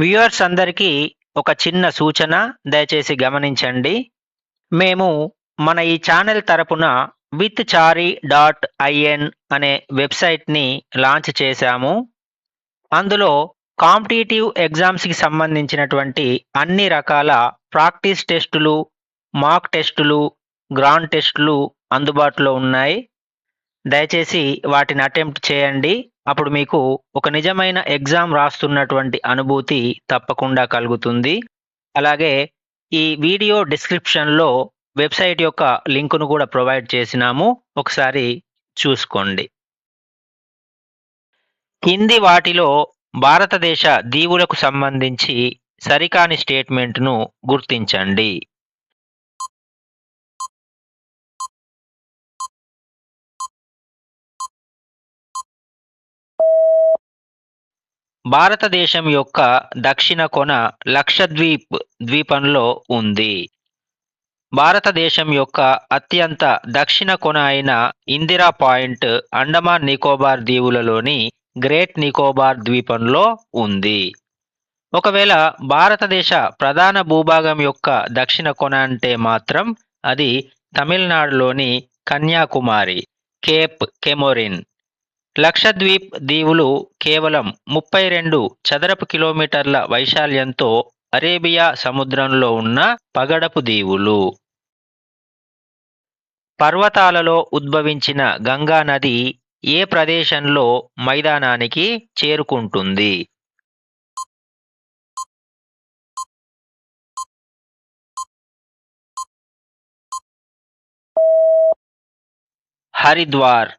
Viewers అందరికీ ఒక చిన్న సూచన దయచేసి గమనించండి. మేము మన ఈ ఛానల్ తరపున withchari.in అనే వెబ్‌సైట్‌ని లాంచ్ చేశాము. అందులో కాంపిటీటివ్ ఎగ్జామ్స్‌కి సంబంధించినటువంటి అన్ని రకాల ప్రాక్టీస్ టెస్టులు, మాక్ టెస్టులు, గ్రాండ్ టెస్టులు అందుబాటులో ఉన్నాయి. దయచేసి వాటిని అటెంప్ట్ చేయండి. అప్పుడు మీకు ఒక నిజమైన ఎగ్జామ్ రాస్తున్నటువంటి అనుభూతి తప్పకుండా కలుగుతుంది. అలాగే ఈ వీడియో డిస్క్రిప్షన్‌లో వెబ్‌సైట్ యొక్క లింకును కూడా ప్రొవైడ్ చేసినాము. ఒకసారి చూసుకోండి. కింది వాటిలో భారతదేశ దీవులకు సంబంధించి సరికాని స్టేట్మెంట్‌ను గుర్తించండి. భారతదేశం యొక్క దక్షిణ కొన లక్షద్వీప్ ద్వీపంలో ఉంది. భారతదేశం యొక్క అత్యంత దక్షిణ కొన అయిన ఇందిరా పాయింట్ అండమాన్ నికోబార్ దీవులలోని గ్రేట్ నికోబార్ ద్వీపంలో ఉంది. ఒకవేళ భారతదేశ ప్రధాన భూభాగం యొక్క దక్షిణ కొన అంటే మాత్రం అది తమిళనాడులోని కన్యాకుమారి, కేప్ కెమోరిన్. లక్షద్వీప్ దీవులు కేవలం 32 చదరపు కిలోమీటర్ల వైశాల్యంతో అరేబియా సముద్రంలో ఉన్న పగడపు దీవులు. పర్వతాలలో ఉద్భవించిన గంగా నది ఏ ప్రదేశంలో మైదానానికి చేరుకుంటుంది? హరిద్వార్.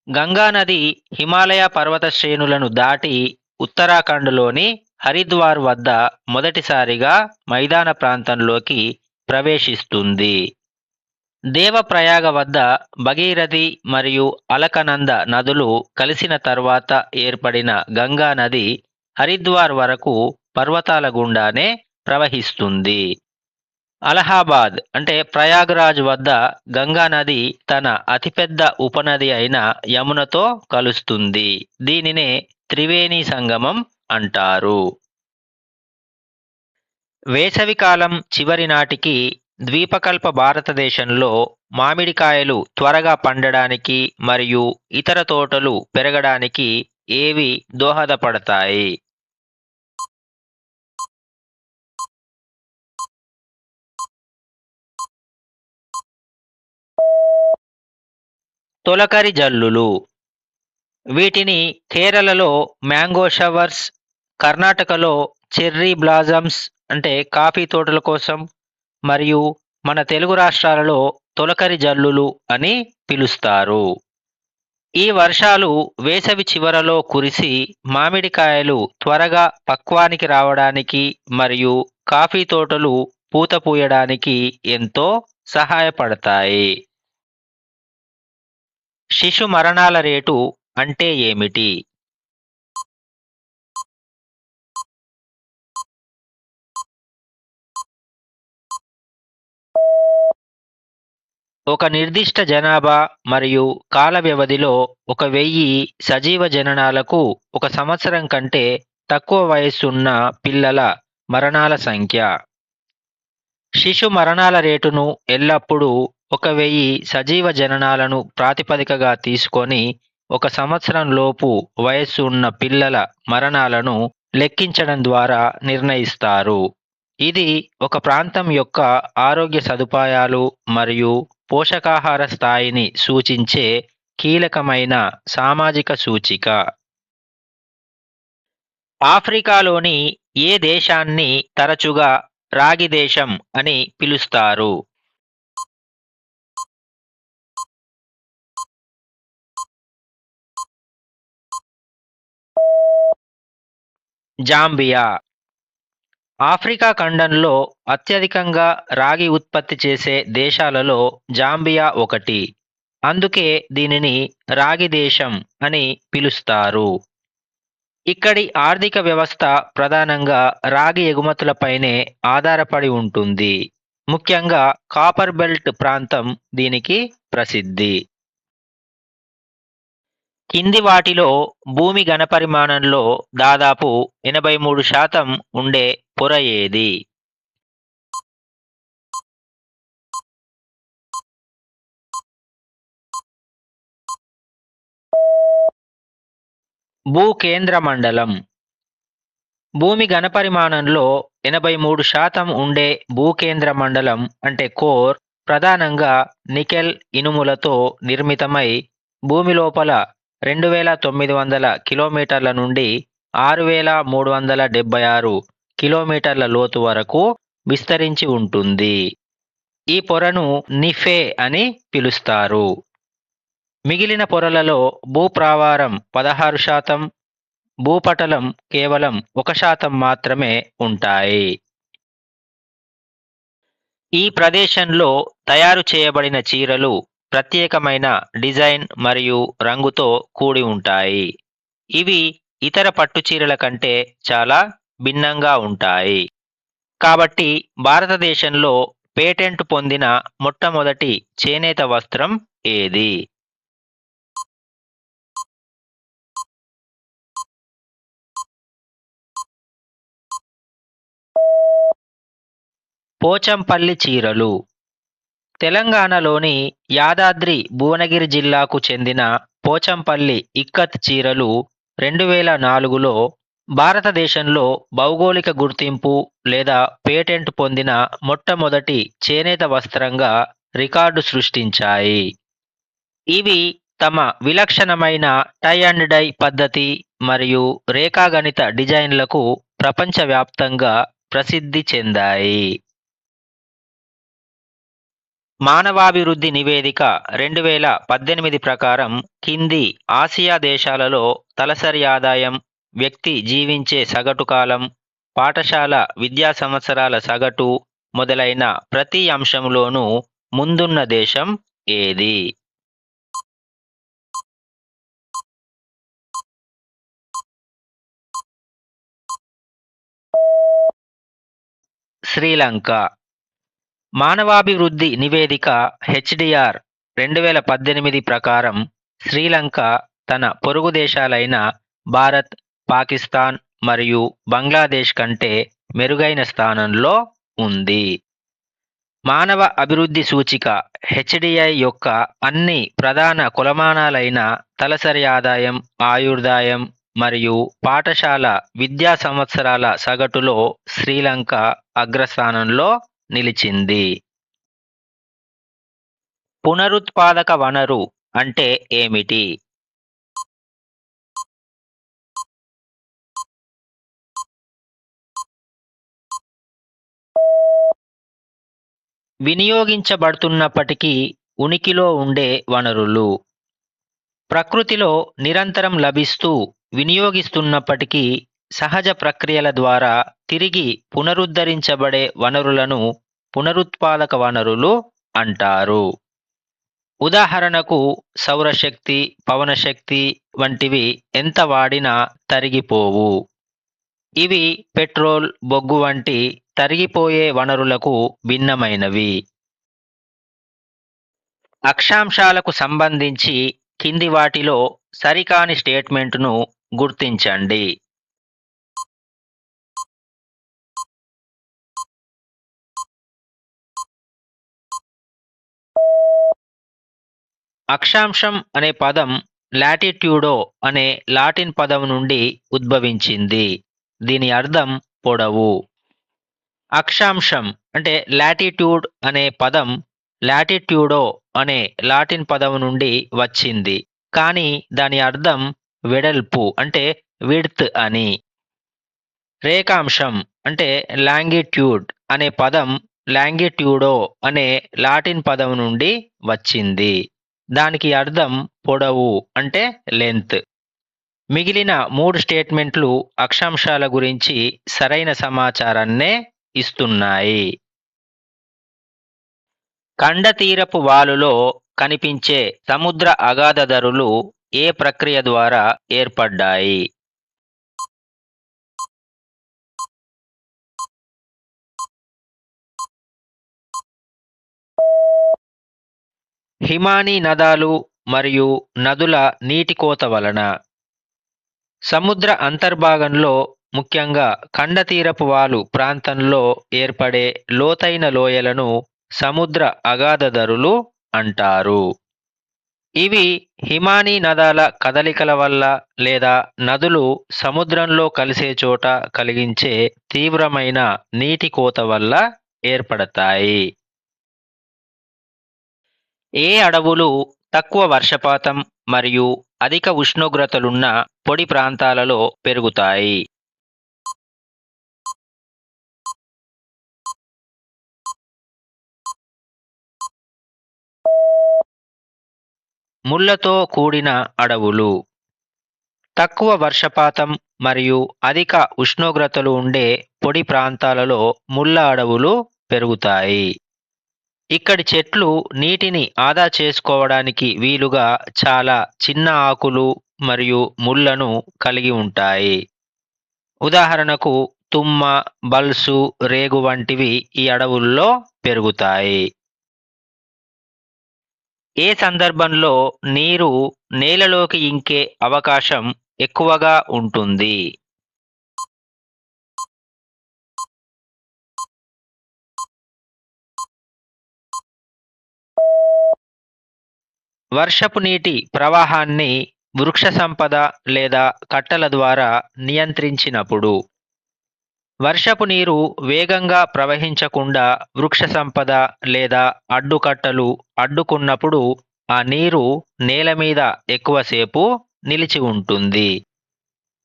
గంగా నది హిమాలయ పర్వత శ్రేణులను దాటి ఉత్తరాఖండ్లోని హరిద్వార్ వద్ద మొదటిసారిగా మైదాన ప్రాంతంలోకి ప్రవేశిస్తుంది. దేవప్రయాగ వద్ద భగీరథి మరియు అలకనంద నదులు కలిసిన తర్వాత ఏర్పడిన గంగా నది హరిద్వార్ వరకు పర్వతాల గుండానే ప్రవహిస్తుంది. అలహాబాద్ అంటే ప్రయాగ్రాజ్ వద్ద గంగా నది తన అతిపెద్ద ఉపనది అయిన యమునతో కలుస్తుంది. దీనినే త్రివేణి సంగమం అంటారు. వేసవికాలం చివరి నాటికి ద్వీపకల్ప భారతదేశంలో మామిడికాయలు త్వరగా పండడానికి మరియు ఇతర తోటలు పెరగడానికి ఏవి దోహదపడతాయి? తొలకరి జల్లులు. వీటిని కేరళలో మ్యాంగో షవర్స్, కర్ణాటకలో చెర్రీ బ్లాజమ్స్ అంటే కాఫీ తోటల కోసం, మరియు మన తెలుగు రాష్ట్రాలలో తొలకరి జల్లులు అని పిలుస్తారు. ఈ వర్షాలు వేసవి చివరలో కురిసి మామిడికాయలు త్వరగా పక్వానికి రావడానికి మరియు కాఫీ తోటలు పూత పూయడానికి ఎంతో సహాయపడతాయి. శిశు మరణాల రేటు అంటే ఏమిటి? ఒక నిర్దిష్ట జనాభా మరియు కాల వ్యవధిలో 1000 సజీవ జననాలకు ఒక సంవత్సరం కంటే తక్కువ వయస్సున్న పిల్లల మరణాల సంఖ్య. శిశు మరణాల రేటును ఎల్లప్పుడూ 1000 సజీవ జననాలను ప్రాతిపదికగా తీసుకొని ఒక సంవత్సరం లోపు వయస్సు ఉన్న పిల్లల మరణాలను లెక్కించడం ద్వారా నిర్ణయిస్తారు. ఇది ఒక ప్రాంతం యొక్క ఆరోగ్య సదుపాయాలు మరియు పోషకాహార స్థాయిని సూచించే కీలకమైన సామాజిక సూచిక. ఆఫ్రికాలోని ఏ దేశాన్ని తరచుగా రాగి దేశం అని పిలుస్తారు? జాంబియా. ఆఫ్రికా ఖండంలో అత్యధికంగా రాగి ఉత్పత్తి చేసే దేశాలలో జాంబియా ఒకటి. అందుకే దీనిని రాగి దేశం అని పిలుస్తారు. ఇక్కడి ఆర్థిక వ్యవస్థ ప్రధానంగా రాగి ఎగుమతులపైనే ఆధారపడి ఉంటుంది. ముఖ్యంగా కాపర్ బెల్ట్ ప్రాంతం దీనికి ప్రసిద్ధి. కింది వాటిలో భూమి ఘనపరిమాణంలో దాదాపు 83% ఉండే పొర ఏది? భూకేంద్ర మండలం. భూమి ఘనపరిమాణంలో 83% ఉండే భూకేంద్ర మండలం అంటే కోర్ ప్రధానంగా నికెల్ ఇనుములతో నిర్మితమై భూమి లోపల 2900 కిలోమీటర్ల నుండి 6376 కిలోమీటర్ల లోతు వరకు విస్తరించి ఉంటుంది. ఈ పొరను నిఫే అని పిలుస్తారు. మిగిలిన పొరలలో భూప్రావారం 16%, భూపటలం కేవలం 1% మాత్రమే ఉంటాయి. ఈ ప్రదేశంలో తయారు చేయబడిన చీరలు ప్రత్యేకమైన డిజైన్ మరియు రంగుతో కూడి ఉంటాయి. ఇవి ఇతర పట్టు చీరల కంటే చాలా భిన్నంగా ఉంటాయి. కాబట్టి భారతదేశంలో పేటెంట్ పొందిన మొట్టమొదటి చేనేత వస్త్రం ఏది? పోచంపల్లి చీరలు. తెలంగాణలోని యాదాద్రి భువనగిరి జిల్లాకు చెందిన పోచంపల్లి ఇక్కత్ చీరలు 2004లో భారతదేశంలో భౌగోళిక గుర్తింపు లేదా పేటెంట్ పొందిన మొట్టమొదటి చేనేత వస్త్రంగా రికార్డు సృష్టించాయి. ఇవి తమ విలక్షణమైన టై అండ్ డై పద్ధతి మరియు రేఖాగణిత డిజైన్లకు ప్రపంచవ్యాప్తంగా ప్రసిద్ధి చెందాయి. మానవాభివృద్ధి నివేదిక 2018 ప్రకారం కింది ఆసియా దేశాలలో తలసరి ఆదాయం, వ్యక్తి జీవించే సగటు కాలం, పాఠశాల విద్యా సంవత్సరాల సగటు మొదలైన ప్రతి అంశంలోనూ ముందున్న దేశం ఏది? శ్రీలంక. మానవాభివృద్ధి నివేదిక హెచ్డిఆర్ 2018 ప్రకారం శ్రీలంక తన పొరుగు దేశాలైన భారత్, పాకిస్తాన్ మరియు బంగ్లాదేశ్ కంటే మెరుగైన స్థానంలో ఉంది. మానవ అభివృద్ధి సూచిక హెచ్డిఐ యొక్క అన్ని ప్రధాన కొలమానాలైన తలసరి ఆదాయం, ఆయుర్దాయం మరియు పాఠశాల విద్యా సంవత్సరాల సగటులో శ్రీలంక అగ్రస్థానంలో నిలిచింది. పునరుత్పాదక వనరు అంటే ఏమిటి? వినియోగించబడుతున్నప్పటికీ ఉనికిలో ఉండే వనరులు. ప్రకృతిలో నిరంతరం లభిస్తూ వినియోగిస్తున్నప్పటికీ సహజ ప్రక్రియల ద్వారా తిరిగి పునరుద్ధరించబడే వనరులను పునరుత్పాదక వనరులు అంటారు. ఉదాహరణకు సౌరశక్తి, పవనశక్తి వంటివి ఎంత వాడినా తరిగిపోవు. ఇవి పెట్రోల్, బొగ్గు వంటి తరిగిపోయే వనరులకు భిన్నమైనవి. అక్షాంశాలకు సంబంధించి కింది వాటిలో సరికాని స్టేట్మెంటును గుర్తించండి. అక్షాంశం అనే పదం లాటిట్యూడో అనే లాటిన్ పదం నుండి ఉద్భవించింది. దీని అర్థం పొడవు. అక్షాంశం అంటే లాటిట్యూడ్ అనే పదం లాటిట్యూడో అనే లాటిన్ పదం నుండి వచ్చింది, కానీ దాని అర్థం వెడల్పు అంటే విడ్త్ అని. రేఖాంశం అంటే లాంగిట్యూడ్ అనే పదం లాంగిట్యూడో అనే లాటిన్ పదం నుండి వచ్చింది, దానికి అర్థం పొడవు అంటే లెంత్. మిగిలిన 3 స్టేట్మెంట్లు అక్షాంశాల గురించి సరైన సమాచారాన్నే ఇస్తున్నాయి. ఖండతీరపు వాలులో కనిపించే సముద్ర అగాధదరులు ఏ ప్రక్రియ ద్వారా ఏర్పడ్డాయి? హిమానీ నదాలు మరియు నదుల నీటి కోత వలన. సముద్ర అంతర్భాగంలో ముఖ్యంగా ఖండతీరపు వాలు ప్రాంతంలో ఏర్పడే లోతైన లోయలను సముద్ర అగాధదరులు అంటారు. ఇవి హిమానీ నదాల కదలికల వల్ల లేదా నదులు సముద్రంలో కలిసే చోట కలిగించే తీవ్రమైన నీటి కోత వల్ల ఏర్పడతాయి. ఏ అడవులు తక్కువ వర్షపాతం మరియు అధిక ఉష్ణోగ్రతలున్న పొడి ప్రాంతాలలో పెరుగుతాయి? ముళ్ళతో కూడిన అడవులు. తక్కువ వర్షపాతం మరియు అధిక ఉష్ణోగ్రతలు ఉండే పొడి ప్రాంతాలలో ముళ్ళ అడవులు పెరుగుతాయి. ఇక్కడి చెట్లు నీటిని ఆదా చేసుకోవడానికి వీలుగా చాలా చిన్న ఆకులు మరియు ముళ్ళను కలిగి ఉంటాయి. ఉదాహరణకు తుమ్మ, బల్సు, రేగు వంటివి ఈ అడవుల్లో పెరుగుతాయి. ఏ సందర్భంలో నీరు నేలలోకి ఇంకే అవకాశం ఎక్కువగా ఉంటుంది? వర్షపు నీటి ప్రవాహాన్ని వృక్ష సంపద లేదా కట్టల ద్వారా నియంత్రించినప్పుడు. వర్షపు నీరు వేగంగా ప్రవహించకుండా వృక్ష సంపద లేదా అడ్డుకట్టలు అడ్డుకున్నప్పుడు ఆ నీరు నేల మీద ఎక్కువసేపు నిలిచి ఉంటుంది.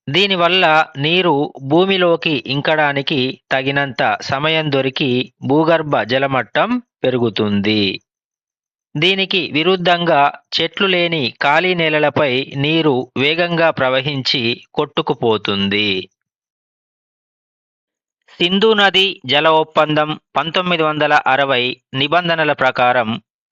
దీనివల్ల నీరు భూమిలోకి ఇంకడానికి తగినంత సమయం దొరికి భూగర్భ జలమట్టం పెరుగుతుంది. దీనికి విరుద్ధంగా చెట్లు లేని ఖాళీ నేలలపై నీరు వేగంగా ప్రవహించి కొట్టుకుపోతుంది. సింధు నది జల ఒప్పందం 1960 నిబంధనల ప్రకారం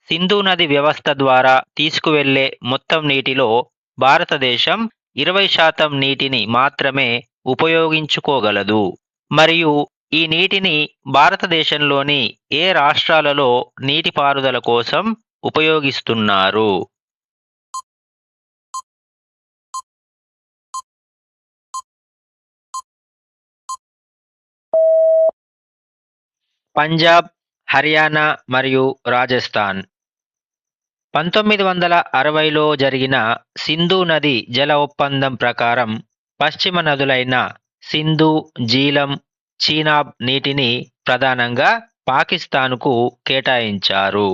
సింధు నది వ్యవస్థ ద్వారా తీసుకువెళ్లే మొత్తం నీటిలో భారతదేశం 20% నీటిని మాత్రమే ఉపయోగించుకోగలదు. మరియు ఈ నీటిని భారతదేశంలోని ఏ రాష్ట్రాలలో నీటిపారుదల కోసం ఉపయోగిస్తున్నారు? పంజాబ్, హర్యానా మరియు రాజస్థాన్. 1960లో జరిగిన సింధు నది జల ఒప్పందం ప్రకారం పశ్చిమ నదులైన సింధు, జీలం, చీనాబ్ నీటిని ప్రధానంగా పాకిస్తాన్కు కేటాయించారు.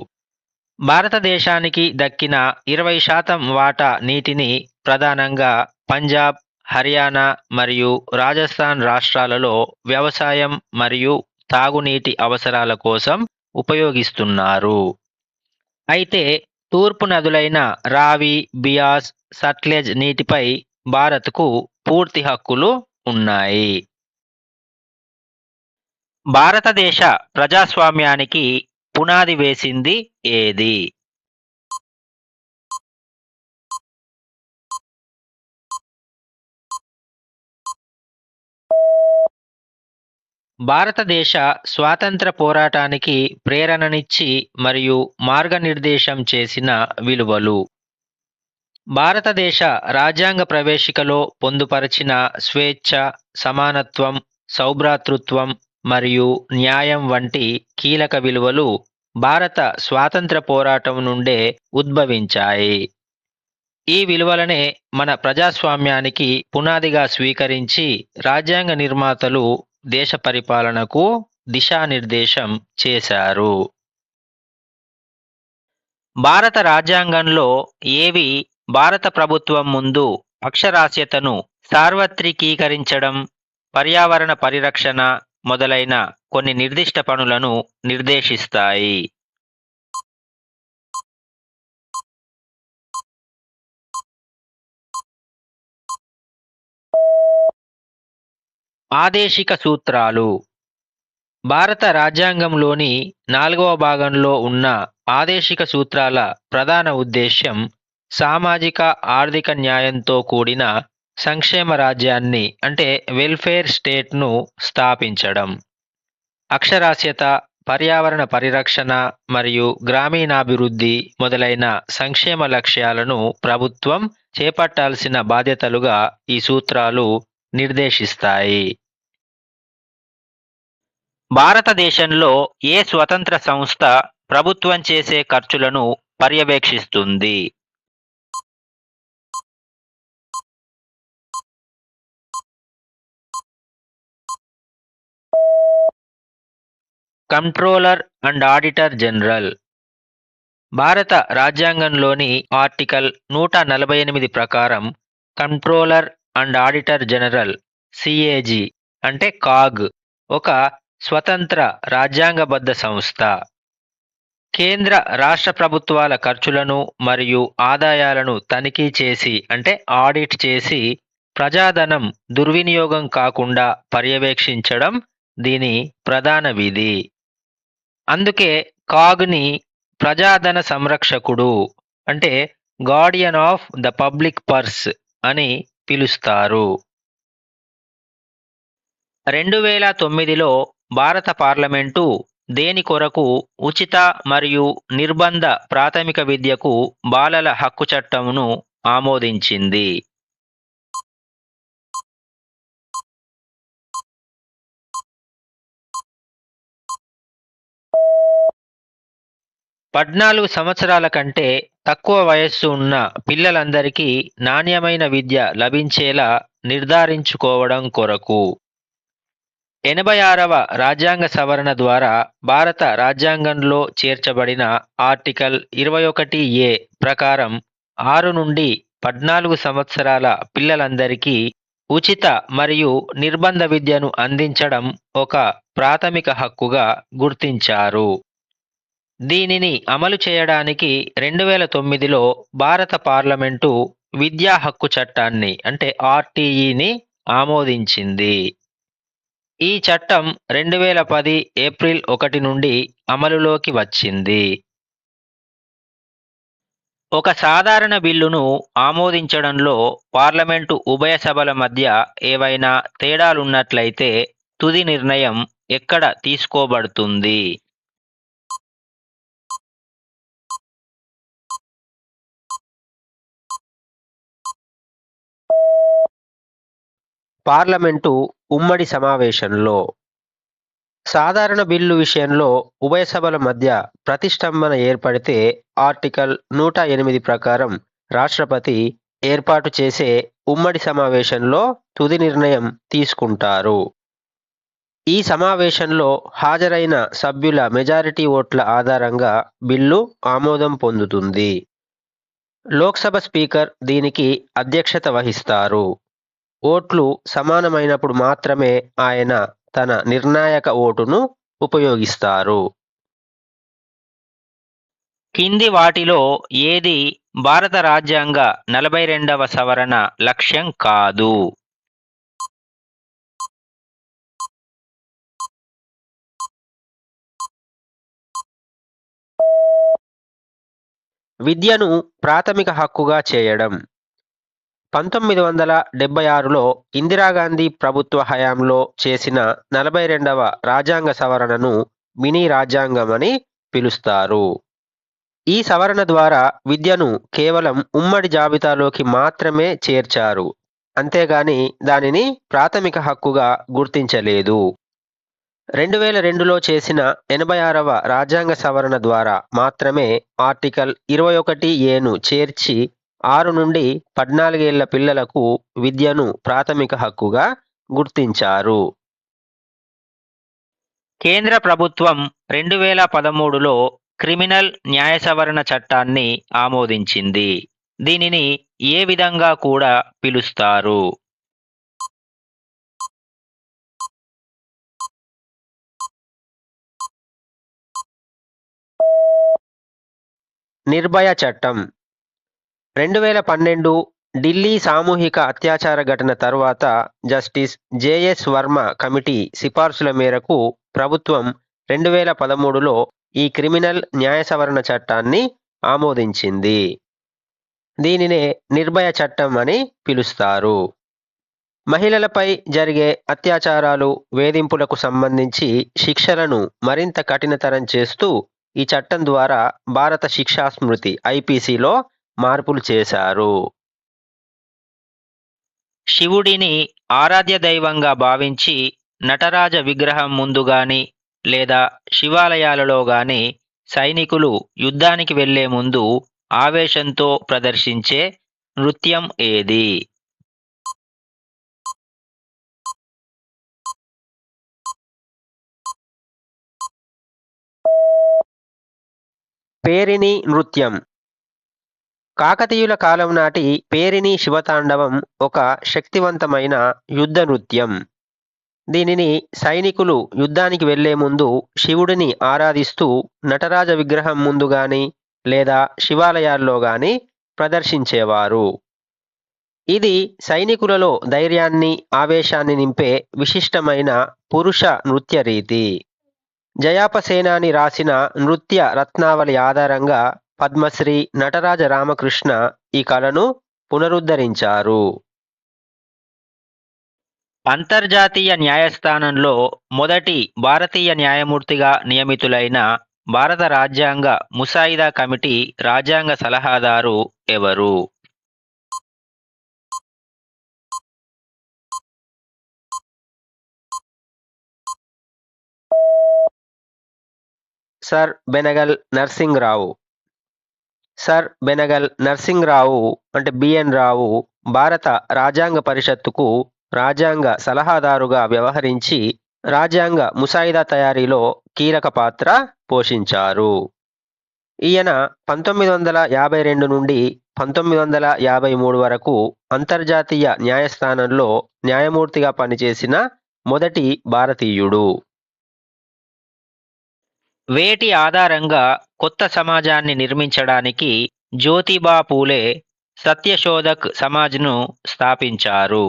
భారతదేశానికి దక్కిన 20% వాటా నీటిని ప్రధానంగా పంజాబ్, హర్యానా మరియు రాజస్థాన్ రాష్ట్రాలలో వ్యవసాయం మరియు తాగునీటి అవసరాల కోసం ఉపయోగిస్తున్నారు. అయితే తూర్పు నదులైన రావి, బియాస్, సట్లెజ్ నీటిపై భారత్కు పూర్తి హక్కులు ఉన్నాయి. భారతదేశ ప్రజాస్వామ్యానికి పునాది వేసింది ఏది? భారతదేశ స్వాతంత్ర పోరాటానికి ప్రేరణనిచ్చి మరియు మార్గనిర్దేశం చేసిన విలువలు. భారతదేశ రాజ్యాంగ ప్రవేశికలో పొందుపరచిన స్వేచ్ఛ, సమానత్వం, సౌభ్రాతృత్వం మరియు న్యాయం వంటి కీలక విలువలు భారత స్వాతంత్ర పోరాటం నుండే ఉద్భవించాయి. ఈ విలువలనే మన ప్రజాస్వామ్యానికి పునాదిగా స్వీకరించి రాజ్యాంగ నిర్మాతలు దేశ పరిపాలనకు దిశానిర్దేశం చేశారు. భారత రాజ్యాంగంలో ఏవి భారత ప్రభుత్వం ముందు అక్షరాస్యతను సార్వత్రికీకరించడం, పర్యావరణ పరిరక్షణ మొదలైన కొన్ని నిర్దిష్ట పనులను నిర్దేశిస్తాయి? ఆదేశిక సూత్రాలు. భారత రాజ్యాంగంలోని 4వ భాగంలో ఉన్న ఆదేశిక సూత్రాల ప్రధాన ఉద్దేశ్యం సామాజిక ఆర్థిక న్యాయంతో కూడిన సంక్షేమ రాజ్యాన్ని అంటే వెల్ఫేర్ స్టేట్ను స్థాపించడం. అక్షరాస్యత, పర్యావరణ పరిరక్షణ మరియు గ్రామీణాభివృద్ధి మొదలైన సంక్షేమ లక్ష్యాలను ప్రభుత్వం చేపట్టాల్సిన బాధ్యతలుగా ఈ సూత్రాలు నిర్దేశిస్తాయి. భారతదేశంలో ఏ స్వతంత్ర సంస్థ ప్రభుత్వం చేసే ఖర్చులను పర్యవేక్షిస్తుంది? Controller and auditor general. భారత రాజ్యాంగంలోని ఆర్టికల్ 148 ప్రకారం controller and auditor general CAG అంటే కాగ్ ఒక స్వతంత్ర రాజ్యాంగబద్ధ సంస్థ. కేంద్ర రాష్ట్ర ప్రభుత్వాల ఖర్చులను మరియు ఆదాయాలను తనిఖీ చేసి అంటే ఆడిట్ చేసి ప్రజాధనం దుర్వినియోగం కాకుండా పర్యవేక్షించడం దీని ప్రధాన విధి. అందుకే కాగ్ని ప్రజాధన సంరక్షకుడు అంటే Guardian of the public purse అని పిలుస్తారు. 2009లో భారత పార్లమెంటు దేని కొరకు ఉచిత మరియు నిర్బంధ ప్రాథమిక విద్యకు బాలల హక్కు చట్టమును ఆమోదించింది? పద్నాలుగు సంవత్సరాల కంటే తక్కువ వయస్సు ఉన్న పిల్లలందరికీ నాణ్యమైన విద్య లభించేలా నిర్ధారించుకోవడం కొరకు. 86వ రాజ్యాంగ సవరణ ద్వారా భారత రాజ్యాంగంలో చేర్చబడిన ఆర్టికల్ 21A ప్రకారం 6 నుండి 14 సంవత్సరాల పిల్లలందరికీ ఉచిత మరియు నిర్బంధ విద్యను అందించడం ఒక ప్రాథమిక హక్కుగా గుర్తించారు. దీనిని అమలు చేయడానికి 2009లో భారత పార్లమెంటు విద్యా హక్కు చట్టాన్ని అంటే ఆర్టీఈని ఆమోదించింది. ఈ చట్టం 2010 ఏప్రిల్ 1 నుండి అమలులోకి వచ్చింది. ఒక సాధారణ బిల్లును ఆమోదించడంలో పార్లమెంటు ఉభయ సభల మధ్య ఏవైనా తేడాలున్నట్లయితే తుది నిర్ణయం ఎక్కడ తీసుకోబడుతుంది? పార్లమెంటు ఉమ్మడి సమావేశంలో. సాధారణ బిల్లు విషయంలో ఉభయ సభల మధ్య ప్రతిష్టంభన ఏర్పడితే ఆర్టికల్ 108 ప్రకారం రాష్ట్రపతి ఏర్పాటు చేసే ఉమ్మడి సమావేశంలో తుది నిర్ణయం తీసుకుంటారు. ఈ సమావేశంలో హాజరైన సభ్యుల మెజారిటీ ఓట్ల ఆధారంగా బిల్లు ఆమోదం పొందుతుంది. లోక్సభ స్పీకర్ దీనికి అధ్యక్షత వహిస్తారు. ఓట్లు సమానమైనప్పుడు మాత్రమే ఆయన తన నిర్ణాయక ఓటును ఉపయోగిస్తారు. కింది వాటిలో ఏది భారత రాజ్యాంగ 42వ సవరణ లక్ష్యం కాదు? విద్యను ప్రాథమిక హక్కుగా చేయడం. 1976లో ఇందిరాగాంధీ ప్రభుత్వ హయాంలో చేసిన 42వ రాజ్యాంగ సవరణను మినీ రాజ్యాంగం అని పిలుస్తారు. ఈ సవరణ ద్వారా విద్యను కేవలం ఉమ్మడి జాబితాలోకి మాత్రమే చేర్చారు, అంతేగాని దానిని ప్రాథమిక హక్కుగా గుర్తించలేదు. 2002లో చేసిన 86వ రాజ్యాంగ సవరణ ద్వారా మాత్రమే ఆర్టికల్ 21Aను చేర్చి 6 నుండి 14 ఏళ్ల పిల్లలకు విద్యను ప్రాథమిక హక్కుగా గుర్తించారు. కేంద్ర ప్రభుత్వం 2013లో క్రిమినల్ న్యాయ సవరణ చట్టాన్ని ఆమోదించింది. దీనిని ఏ విధంగా కూడా పిలుస్తారు? నిర్భయ చట్టం. 2012 ఢిల్లీ సామూహిక అత్యాచార ఘటన తర్వాత జస్టిస్ జేఎస్ వర్మ కమిటీ సిఫార్సుల మేరకు ప్రభుత్వం 2013లో ఈ క్రిమినల్ న్యాయ సవరణ చట్టాన్ని ఆమోదించింది. దీనినే నిర్భయ చట్టం అని పిలుస్తారు. మహిళలపై జరిగే అత్యాచారాలు, వేధింపులకు సంబంధించి శిక్షలను మరింత కఠినతరం చేస్తూ ఈ చట్టం ద్వారా భారత శిక్షా స్మృతి ఐపీసీలో మార్పులు చేశారు. శివుడిని ఆరాధ్య దైవంగా భావించి నటరాజ విగ్రహం ముందు గాని లేదా శివాలయాలలో గాని సైనికులు యుద్ధానికి వెళ్లే ముందు ఆవేశంతో ప్రదర్శించే నృత్యం ఏది? పేరిణి నృత్యం. కాకతీయుల కాలం నాటి పేరిణి శివతాండవం ఒక శక్తివంతమైన యుద్ధ నృత్యం. దీనిని సైనికులు యుద్ధానికి వెళ్లే ముందు శివుడిని ఆరాధిస్తూ నటరాజ విగ్రహం ముందు గాని లేదా శివాలయాల్లో గాని ప్రదర్శించేవారు. ఇది సైనికులలో ధైర్యాన్ని, ఆవేశాన్ని నింపే విశిష్టమైన పురుష నృత్య రీతి. జయాపసేనాని రాసిన నృత్య రత్నావళి ఆధారంగా పద్మశ్రీ నటరాజ రామకృష్ణ ఈ కళను పునరుద్ధరించారు. అంతర్జాతీయ న్యాయస్థానంలో మొదటి భారతీయ న్యాయమూర్తిగా నియమితులైన భారత రాజ్యాంగ ముసాయిదా కమిటీ రాజ్యాంగ సలహాదారు ఎవరు? సర్ బెనగల్ నర్సింగ్రావు. సర్ బెనగల్ నర్సింగ్రావు అంటే బిఎన్ రావు భారత రాజ్యాంగ పరిషత్తుకు రాజ్యాంగ సలహాదారుగా వ్యవహరించి రాజ్యాంగ ముసాయిదా తయారీలో కీలక పాత్ర పోషించారు. ఈయన 1952 నుండి 1953 వరకు అంతర్జాతీయ న్యాయస్థానంలో న్యాయమూర్తిగా పనిచేసిన మొదటి భారతీయుడు. వేటి ఆధారంగా కొత్త సమాజాన్ని నిర్మించడానికి జ్యోతిబా పూలే సత్యశోధక్ సమాజ్ను స్థాపించారు.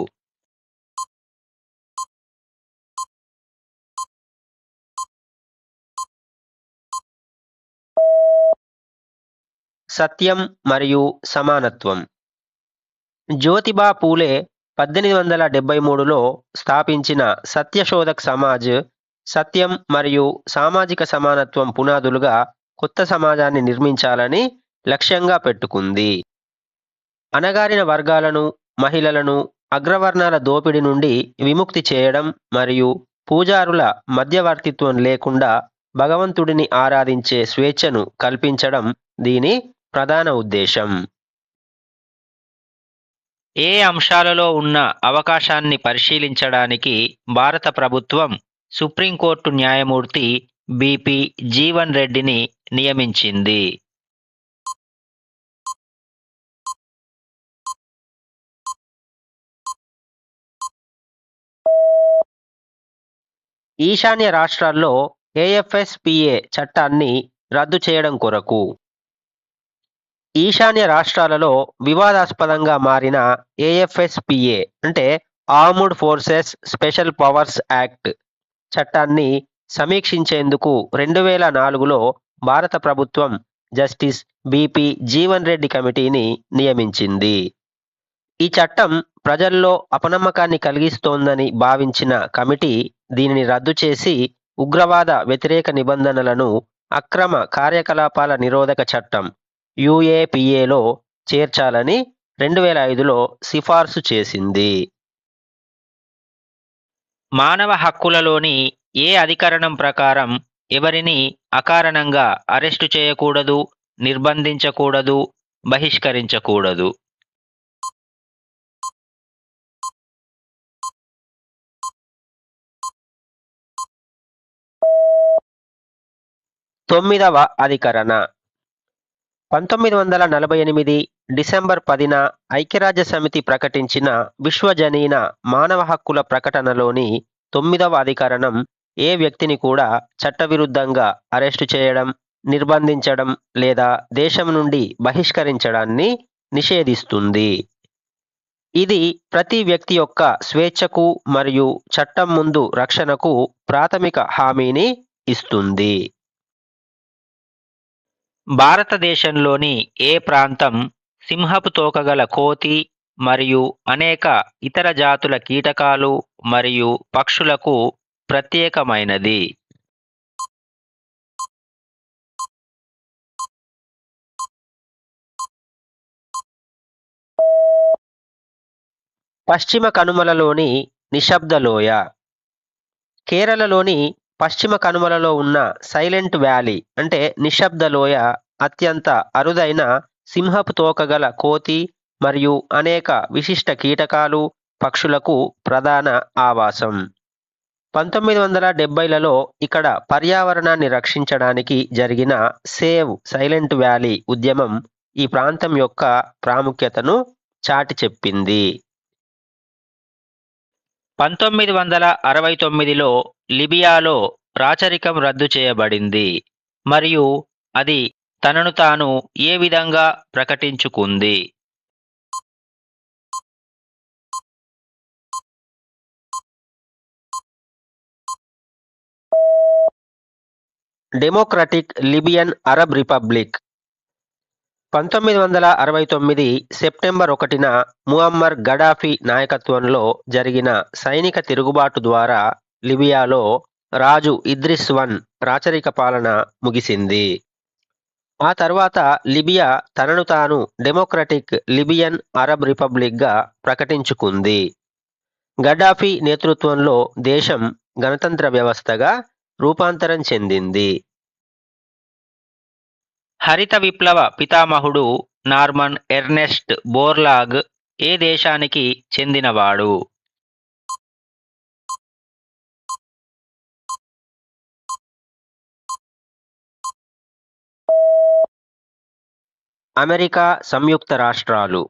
సత్యం మరియు సమానత్వం. జ్యోతిబా పూలే 1873లో స్థాపించిన సత్యశోధక్ సమాజ్ సత్యం మరియు సామాజిక సమానత్వం పునాదులుగా కొత్త సమాజాన్ని నిర్మించాలని లక్ష్యంగా పెట్టుకుంది. అణగారిన వర్గాలను, మహిళలను అగ్రవర్ణాల దోపిడీ నుండి విముక్తి చేయడం మరియు పూజారుల మధ్యవర్తిత్వం లేకుండా భగవంతుడిని ఆరాధించే స్వేచ్ఛను కల్పించడం దీని ప్రధాన ఉద్దేశం. ఏ అంశాలలో ఉన్న అవకాశాన్ని పరిశీలించడానికి భారత ప్రభుత్వం సుప్రీంకోర్టు న్యాయమూర్తి బిపి జీవన్ రెడ్డిని నియమించింది? ఈశాన్య రాష్ట్రాల్లో ఏఎఫ్ఎస్పిఏ చట్టాన్ని రద్దు చేయడం కొరకు. ఈశాన్య రాష్ట్రాలలో వివాదాస్పదంగా మారిన ఏఎఫ్ఎస్పిఏ అంటే armed forces special powers act చట్టాన్ని సమీక్షించేందుకు 2004లో భారత ప్రభుత్వం జస్టిస్ బిపి జీవన్ రెడ్డి కమిటీని నియమించింది. ఈ చట్టం ప్రజల్లో అపనమ్మకాన్ని కలిగిస్తోందని భావించిన కమిటీ దీనిని రద్దు చేసి ఉగ్రవాద వ్యతిరేక నిబంధనలను అక్రమ కార్యకలాపాల నిరోధక చట్టం యుఏపిఏలో చేర్చాలని 2005లో సిఫార్సు చేసింది. మానవ హక్కులలోని ఏ అధికరణం ప్రకారం ఎవరిని అకారణంగా అరెస్టు చేయకూడదు, నిర్బంధించకూడదు, బహిష్కరించకూడదు? తొమ్మిదవ అధికరణ. 1948 డిసెంబర్ 10న ఐక్యరాజ్య సమితి ప్రకటించిన విశ్వజనీన మానవ హక్కుల ప్రకటనలోని 9వ అధికరణం ఏ వ్యక్తిని కూడా చట్టవిరుద్ధంగా అరెస్టు చేయడం, నిర్బంధించడం లేదా దేశం నుండి బహిష్కరించడాన్ని నిషేధిస్తుంది. ఇది ప్రతి వ్యక్తి యొక్క స్వేచ్ఛకు మరియు చట్టం ముందు రక్షణకు ప్రాథమిక హామీని ఇస్తుంది. భారతదేశంలోని ఏ ప్రాంతం సింహపు తోకగల కోతి మరియు అనేక ఇతర జాతుల కీటకాలు మరియు పక్షులకు ప్రత్యేకమైనది. పశ్చిమ కనుమలలోని నిశ్శబ్ద లోయ. కేరళలోని పశ్చిమ కనుమలలో ఉన్న సైలెంట్ వ్యాలీ అంటే నిశ్శబ్ద లోయ అత్యంత అరుదైన సింహపు తోక గల కోతి మరియు అనేక విశిష్ట కీటకాలు, పక్షులకు ప్రధాన ఆవాసం. 1970లలో ఇక్కడ పర్యావరణాన్ని రక్షించడానికి జరిగిన సేవ్ సైలెంట్ వ్యాలీ ఉద్యమం ఈ ప్రాంతం యొక్క ప్రాముఖ్యతను చాటి చెప్పింది. 1969లో లిబియాలో రాచరికం రద్దు చేయబడింది మరియు అది తనను తాను ఏ విధంగా ప్రకటించుకుంది. Democratic Libyan Arab Republic. 1969 September 1న ముఅమ్మర్ గడాఫీ నాయకత్వంలో జరిగిన సైనిక తిరుగుబాటు ద్వారా లిబియాలో రాజు ఇద్రిస్ వన్ రాచరిక పాలన ముగిసింది. ఆ తర్వాత లిబియా తనను తాను డెమోక్రటిక్ లిబియన్ అరబ్ రిపబ్లిక్గా ప్రకటించుకుంది. గడాఫీ నేతృత్వంలో దేశం గణతంత్ర వ్యవస్థగా రూపాంతరం చెందింది. హరిత విప్లవ పితామహుడు నార్మన్ ఎర్నెస్ట్ బోర్లాగ్ ఏ దేశానికి చెందినవాడు? అమెరికా సంయుక్త రాష్ట్రాలు.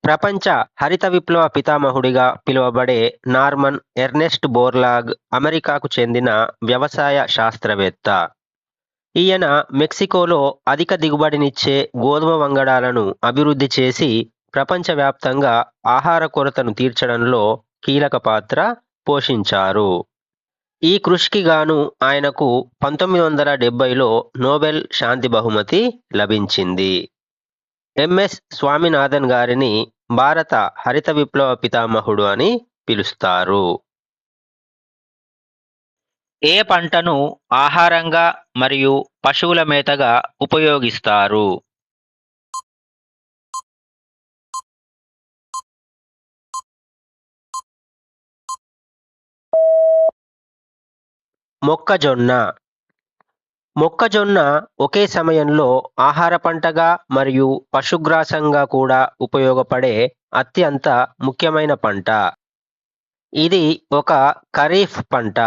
ప్రపంచ హరిత విప్లవ పితామహుడిగా పిలువబడే నార్మన్ ఎర్నెస్ట్ బోర్లాగ్ అమెరికాకు చెందిన వ్యవసాయ శాస్త్రవేత్త. ఈయన మెక్సికోలో అధిక దిగుబడినిచ్చే గోధుమ వంగడాలను అభివృద్ధి చేసి ప్రపంచవ్యాప్తంగా ఆహార కొరతను తీర్చడంలో కీలక పాత్ర పోషించారు. ఈ కృషికి గాను ఆయనకు 1970లో నోబెల్ శాంతి బహుమతి లభించింది. ఎంఎస్ స్వామినాథన్ గారిని భారత హరిత విప్లవ పితామహుడు అని పిలుస్తారు. ఏ పంటను ఆహారంగా మరియు పశువుల మేతగా ఉపయోగిస్తారు? మొక్కజొన్న. మొక్కజొన్న ఒకే సమయంలో ఆహార పంటగా మరియు పశుగ్రాసంగా కూడా ఉపయోగపడే అత్యంత ముఖ్యమైన పంట. ఇది ఒక ఖరీఫ్ పంట.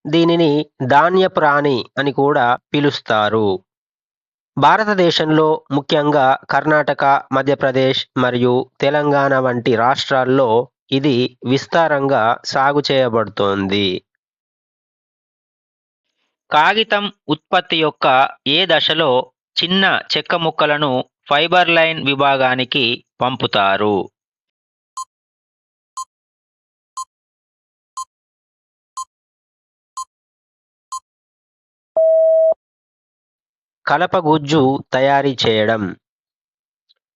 దీనిని ధాన్య ప్రాణి అని కూడా పిలుస్తారు. భారతదేశంలో ముఖ్యంగా కర్ణాటక, మధ్యప్రదేశ్ మరియు తెలంగాణ వంటి రాష్ట్రాల్లో ఇది విస్తారంగా సాగు చేయబడుతోంది. కాగితం ఉత్పత్తి యొక్క ఏ దశలో చిన్న చెక్క ముక్కలను ఫైబర్ లైన్ విభాగానికి పంపుతారు? కలపగుజ్జు తయారీ చేయడం.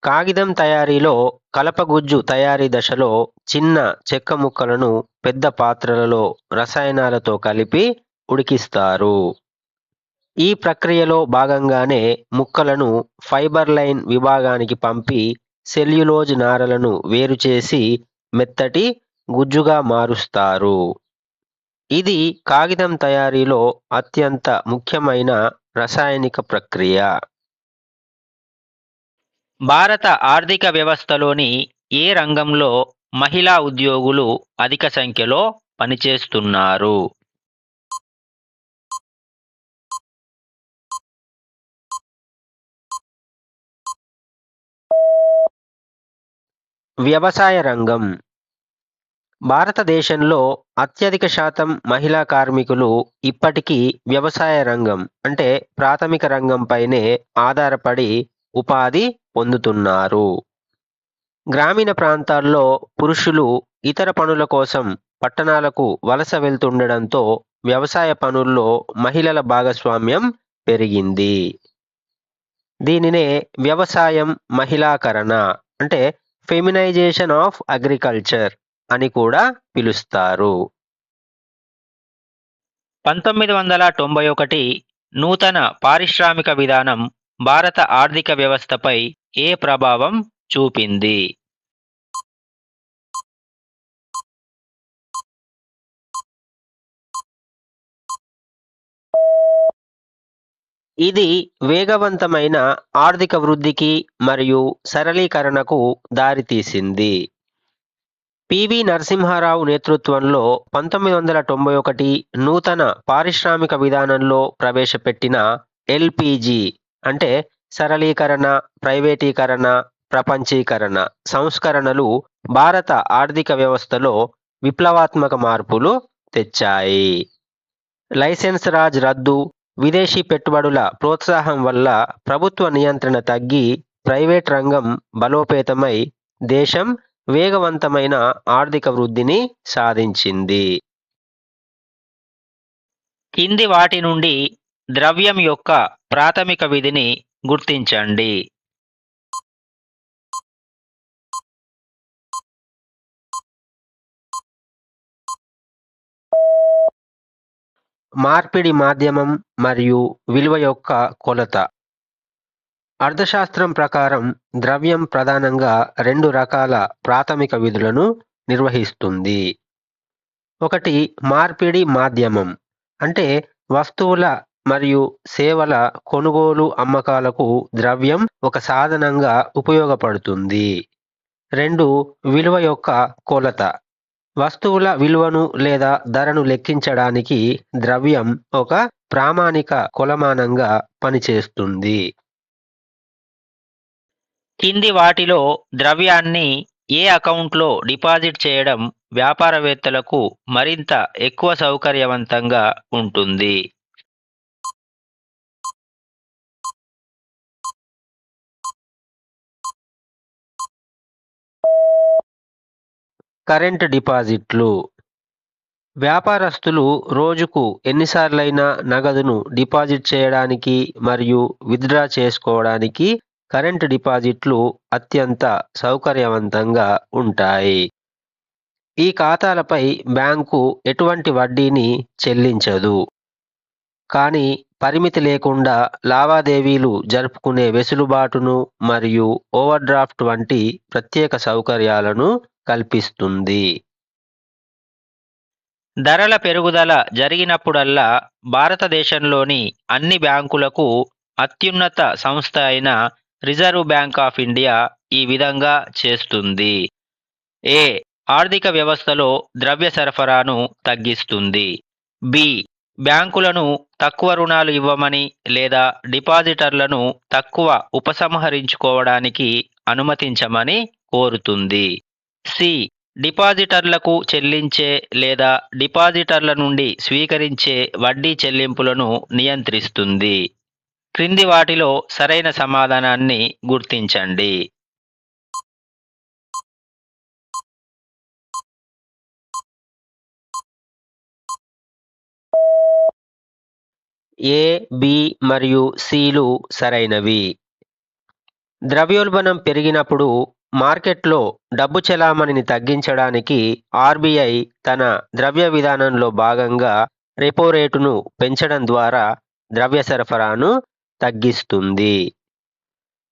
కాగితం తయారీలో కలపగుజ్జు తయారీ దశలో చిన్న చెక్క ముక్కలను పెద్ద పాత్రలలో రసాయనాలతో కలిపి ఉడికిస్తారు. ఈ ప్రక్రియలో భాగంగానే ముక్కలను ఫైబర్ లైన్ విభాగానికి పంపి సెల్యులోజ్ నారలను వేరు చేసి మెత్తటి గుజ్జుగా మారుస్తారు. ఇది కాగితం తయారీలో అత్యంత ముఖ్యమైన రసాయనిక ప్రక్రియ. భారత ఆర్థిక వ్యవస్థలోని ఏ రంగంలో మహిళా ఉద్యోగులు అధిక సంఖ్యలో పనిచేస్తున్నారు? వ్యవసాయ రంగం. భారతదేశంలో అత్యధిక శాతం మహిళా కార్మికులు ఇప్పటికీ వ్యవసాయ రంగం అంటే ప్రాథమిక రంగంపైనే ఆధారపడి ఉపాధి పొందుతున్నారు. గ్రామీణ ప్రాంతాల్లో పురుషులు ఇతర పనుల కోసం పట్టణాలకు వలస వెళ్తుండడంతో వ్యవసాయ పనుల్లో మహిళల భాగస్వామ్యం పెరిగింది. దీనినే వ్యవసాయం మహిళాకరణ అంటే ఫెమినైజేషన్ ఆఫ్ అగ్రికల్చర్ అని కూడా పిలుస్తారు. 1991 నూతన పారిశ్రామిక విధానం భారత ఆర్థిక వ్యవస్థపై ఏ ప్రభావం చూపింది? ఇది వేగవంతమైన ఆర్థిక వృద్ధికి మరియు సరళీకరణకు దారితీసింది. పివి నరసింహారావు నేతృత్వంలో 1991 నూతన పారిశ్రామిక విధానంలో ప్రవేశపెట్టిన ఎల్పిజి అంటే సరళీకరణ, ప్రైవేటీకరణ, ప్రపంచీకరణ సంస్కరణలు భారత ఆర్థిక వ్యవస్థలో విప్లవాత్మక మార్పులు తెచ్చాయి. లైసెన్స్ రాజ్ రద్దు, విదేశీ పెట్టుబడుల ప్రోత్సాహం వల్ల ప్రభుత్వ నియంత్రణ తగ్గి ప్రైవేట్ రంగం బలోపేతమై దేశం వేగవంతమైన ఆర్థిక వృద్ధిని సాధించింది. కింది వాటి నుండి ద్రవ్యం యొక్క ప్రాథమిక విధిని గుర్తించండి. మార్పిడి మాధ్యమం మరియు విలువ యొక్క కొలత. అర్థశాస్త్రం ప్రకారం ద్రవ్యం ప్రధానంగా 2 రకాల ప్రాథమిక విధులను నిర్వహిస్తుంది. ఒకటి మార్పిడి మాధ్యమం అంటే వస్తువుల మరియు సేవల కొనుగోలు అమ్మకాలకు ద్రవ్యం ఒక సాధనంగా ఉపయోగపడుతుంది. 2 విలువ యొక్క కొలత. వస్తువుల విలువను లేదా ధరను లెక్కించడానికి ద్రవ్యం ఒక ప్రామాణిక కొలమానంగా పనిచేస్తుంది. కింది వాటిలో ద్రవ్యాన్ని ఏ అకౌంట్లో డిపాజిట్ చేయడం వ్యాపారవేత్తలకు మరింత ఎక్కువ సౌకర్యవంతంగా ఉంటుంది? కరెంట్ డిపాజిట్లు. వ్యాపారస్తులు రోజుకు ఎన్నిసార్లైనా నగదును డిపాజిట్ చేయడానికి మరియు విత్డ్రా చేసుకోవడానికి కరెంట్ డిపాజిట్లు అత్యంత సౌకర్యవంతంగా ఉంటాయి. ఈ ఖాతాలపై బ్యాంకు ఎటువంటి వడ్డీని చెల్లించదు, కానీ పరిమితి లేకుండా లావాదేవీలు జరుపుకునే వెసులుబాటును మరియు ఓవర్డ్రాఫ్ట్ వంటి ప్రత్యేక సౌకర్యాలను కల్పిస్తుంది. ధరల పెరుగుదల జరిగినప్పుడల్లా భారతదేశంలోని అన్ని బ్యాంకులకు అత్యున్నత సంస్థ అయిన రిజర్వ్ బ్యాంక్ ఆఫ్ ఇండియా ఈ విధంగా చేస్తుంది. ఏ ఆర్థిక వ్యవస్థలో ద్రవ్య సరఫరాను తగ్గిస్తుంది. బి బ్యాంకులను తక్కువ రుణాలు ఇవ్వమని లేదా డిపాజిటర్లను తక్కువ ఉపసంహరించుకోవడానికి అనుమతించమని కోరుతుంది. సి డిపాజిటర్లకు చెల్లించే లేదా డిపాజిటర్ల నుండి స్వీకరించే వడ్డీ చెల్లింపులను నియంత్రిస్తుంది. క్రింది వాటిలో సరైన సమాధానాన్ని గుర్తించండి. ఏ, బి మరియు సిలు సరైనవి. ద్రవ్యోల్బణం పెరిగినప్పుడు మార్కెట్లో డబ్బు చెలామణిని తగ్గించడానికి ఆర్బీఐ తన ద్రవ్య విధానంలో భాగంగా రెపో రేటును పెంచడం ద్వారా ద్రవ్య సరఫరాను తగ్గిస్తుంది.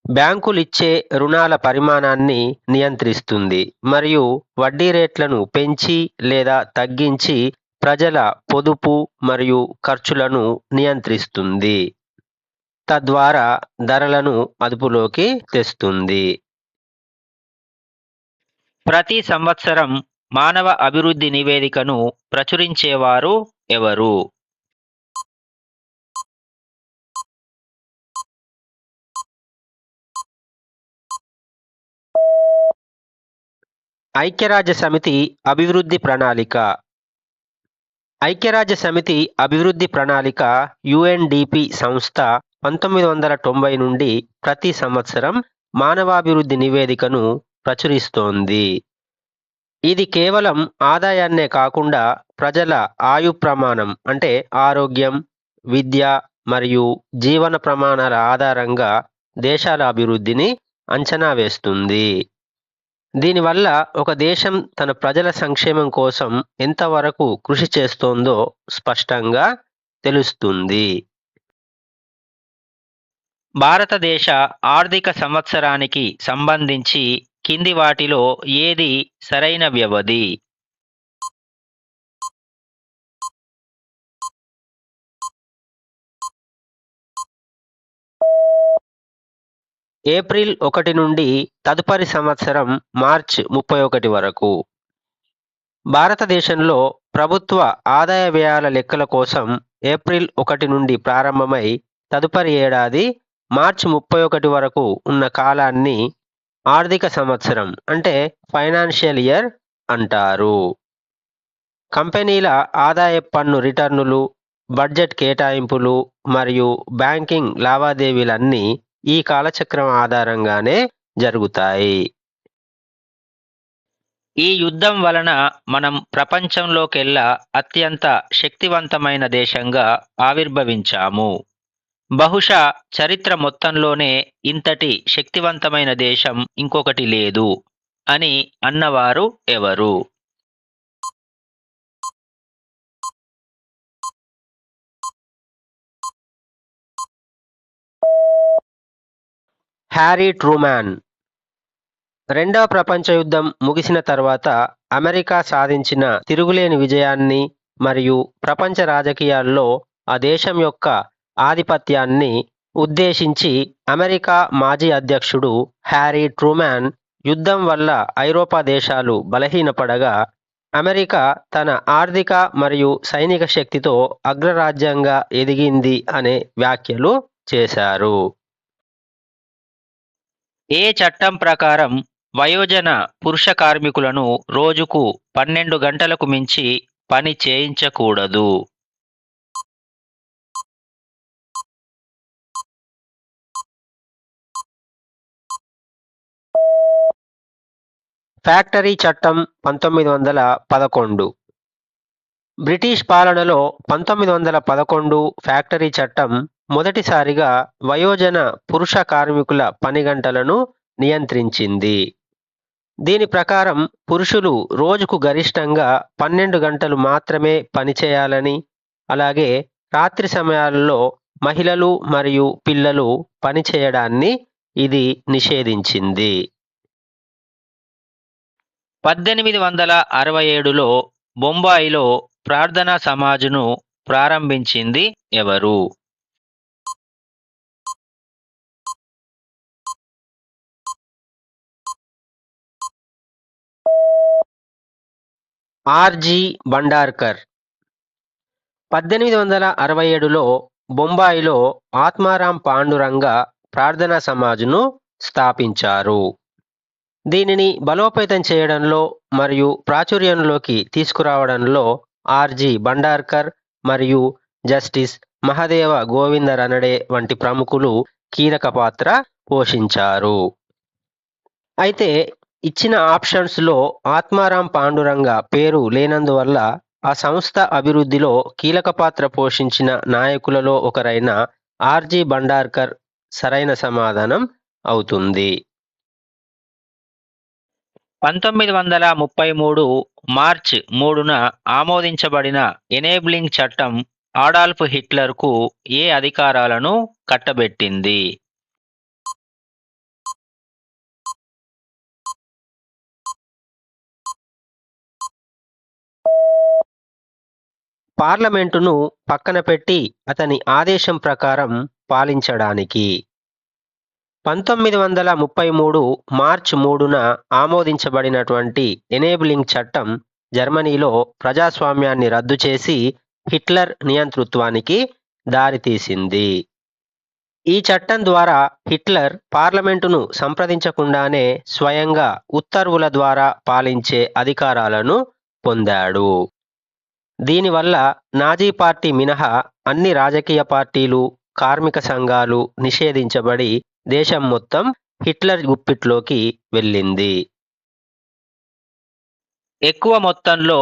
బ్యాంకులిచ్చే రుణాల పరిమాణాన్ని నియంత్రిస్తుంది మరియు వడ్డీ రేట్లను పెంచి లేదా తగ్గించి ప్రజల పొదుపు మరియు ఖర్చులను నియంత్రిస్తుంది, తద్వారా ధరలను అదుపులోకి తెస్తుంది. ప్రతి సంవత్సరం మానవ అభివృద్ధి నివేదికను ప్రచురించేవారు ఎవరు? ఐక్యరాజ్య సమితి అభివృద్ధి ప్రణాళిక. ఐక్యరాజ్య సమితి అభివృద్ధి ప్రణాళిక యుఎన్డిపి సంస్థ 1990 నుండి ప్రతి సంవత్సరం మానవాభివృద్ధి నివేదికను ప్రచురిస్తోంది. ఇది కేవలం ఆదాయాన్నే కాకుండా ప్రజల ఆయు ప్రమాణం అంటే ఆరోగ్యం, విద్య మరియు జీవన ప్రమాణాల ఆధారంగా దేశాల అభివృద్ధిని అంచనా వేస్తుంది. దీనివల్ల ఒక దేశం తన ప్రజల సంక్షేమం కోసం ఎంతవరకు కృషి చేస్తోందో స్పష్టంగా తెలుస్తుంది. భారతదేశ ఆర్థిక సంవత్సరానికి సంబంధించి కింది వాటిలో ఏది సరైన వ్యవధి? ఏప్రిల్ 1 నుండి తదుపరి సంవత్సరం మార్చ్ 31 వరకు. భారతదేశంలో ప్రభుత్వ ఆదాయ వ్యయాల లెక్కల కోసం ఏప్రిల్ 1 నుండి ప్రారంభమై తదుపరి ఏడాది మార్చి 31 వరకు ఉన్న కాలాన్ని ఆర్థిక సంవత్సరం అంటే ఫైనాన్షియల్ ఇయర్ అంటారు. కంపెనీల ఆదాయ పన్ను రిటర్నులు, బడ్జెట్ కేటాయింపులు మరియు బ్యాంకింగ్ లావాదేవీలన్నీ ఈ కాలచక్రం ఆధారంగానే జరుగుతాయి. ఈ యుద్ధం వలన మనం ప్రపంచంలోకెల్లా అత్యంత శక్తివంతమైన దేశంగా ఆవిర్భవించాము. బహుశా చరిత్ర మొత్తంలోనే ఇంతటి శక్తివంతమైన దేశం ఇంకొకటి లేదు అని అన్నవారు ఎవరు? Harry Truman. రెండవ ప్రపంచ యుద్ధం ముగిసిన తర్వాత అమెరికా సాధించిన తిరుగులేని విజయాన్ని మరియు ప్రపంచ రాజకీయాల్లో ఆ దేశం యొక్క ఆధిపత్యాన్ని ఉద్దేశించి అమెరికా మాజీ అధ్యక్షుడు హ్యారీ ట్రూమాన్ యుద్ధం వల్ల ఐరోపా దేశాలు బలహీనపడగా అమెరికా తన ఆర్థిక మరియు సైనిక శక్తితో అగ్రరాజ్యంగా ఎదిగింది అనే వ్యాఖ్యలు చేశారు. ఏ చట్టం ప్రకారం వయోజన పురుష కార్మికులను రోజుకు 12 గంటలకు మించి పని చేయించకూడదు? ఫ్యాక్టరీ చట్టం 1911. బ్రిటిష్ పాలనలో 1911 ఫ్యాక్టరీ చట్టం మొదటిసారిగా వయోజన పురుష కార్మికుల పని గంటలను నియంత్రించింది. దీని ప్రకారం పురుషులు రోజుకు గరిష్టంగా 12 గంటలు మాత్రమే పనిచేయాలని, అలాగే రాత్రి సమయాల్లో మహిళలు మరియు పిల్లలు పనిచేయడాన్ని ఇది నిషేధించింది. 1867లో బొంబాయిలో ప్రార్థనా సమాజ్ను ప్రారంభించింది ఎవరు? ఆర్జీ బండార్కర్. 1867లో బొంబాయిలో ఆత్మారాం పాండురంగ ప్రార్థనా సమాజ్ను స్థాపించారు. దీనిని బలోపేతం చేయడంలో మరియు ప్రాచుర్యంలోకి తీసుకురావడంలో ఆర్జీ బండార్కర్ మరియు జస్టిస్ మహదేవ గోవింద రనడే వంటి ప్రముఖులు కీలక పాత్ర పోషించారు. అయితే ఇచ్చిన ఆప్షన్స్లో ఆత్మారాం పాండురంగ పేరు లేనందువల్ల ఆ సంస్థ అభివృద్ధిలో కీలక పాత్ర పోషించిన నాయకులలో ఒకరైన ఆర్జీ బండార్కర్ సరైన సమాధానం అవుతుంది. 1933 మార్చ్ 3న ఆమోదించబడిన ఎనేబ్లింగ్ చట్టం అడాల్ఫ్ హిట్లర్కు ఏ అధికారాలను కట్టబెట్టింది? పార్లమెంటును పక్కన పెట్టి అతని ఆదేశం ప్రకారం పాలించడానికి. 1933 మార్చ్ 3న ఆమోదించబడినటువంటి ఎనేబ్లింగ్ చట్టం జర్మనీలో ప్రజాస్వామ్యాన్ని రద్దు చేసి హిట్లర్ నియంతృత్వానికి దారితీసింది. ఈ చట్టం ద్వారా హిట్లర్ పార్లమెంటును సంప్రదించకుండానే స్వయంగా ఉత్తర్వుల ద్వారా పాలించే అధికారాలను పొందాడు. దీనివల్ల నాజీ పార్టీ మినహా అన్ని రాజకీయ పార్టీలు, కార్మిక సంఘాలు నిషేధించబడి దేశం మొత్తం హిట్లర్ గుప్పిట్లోకి వెళ్ళింది. ఎక్కువ మొత్తంలో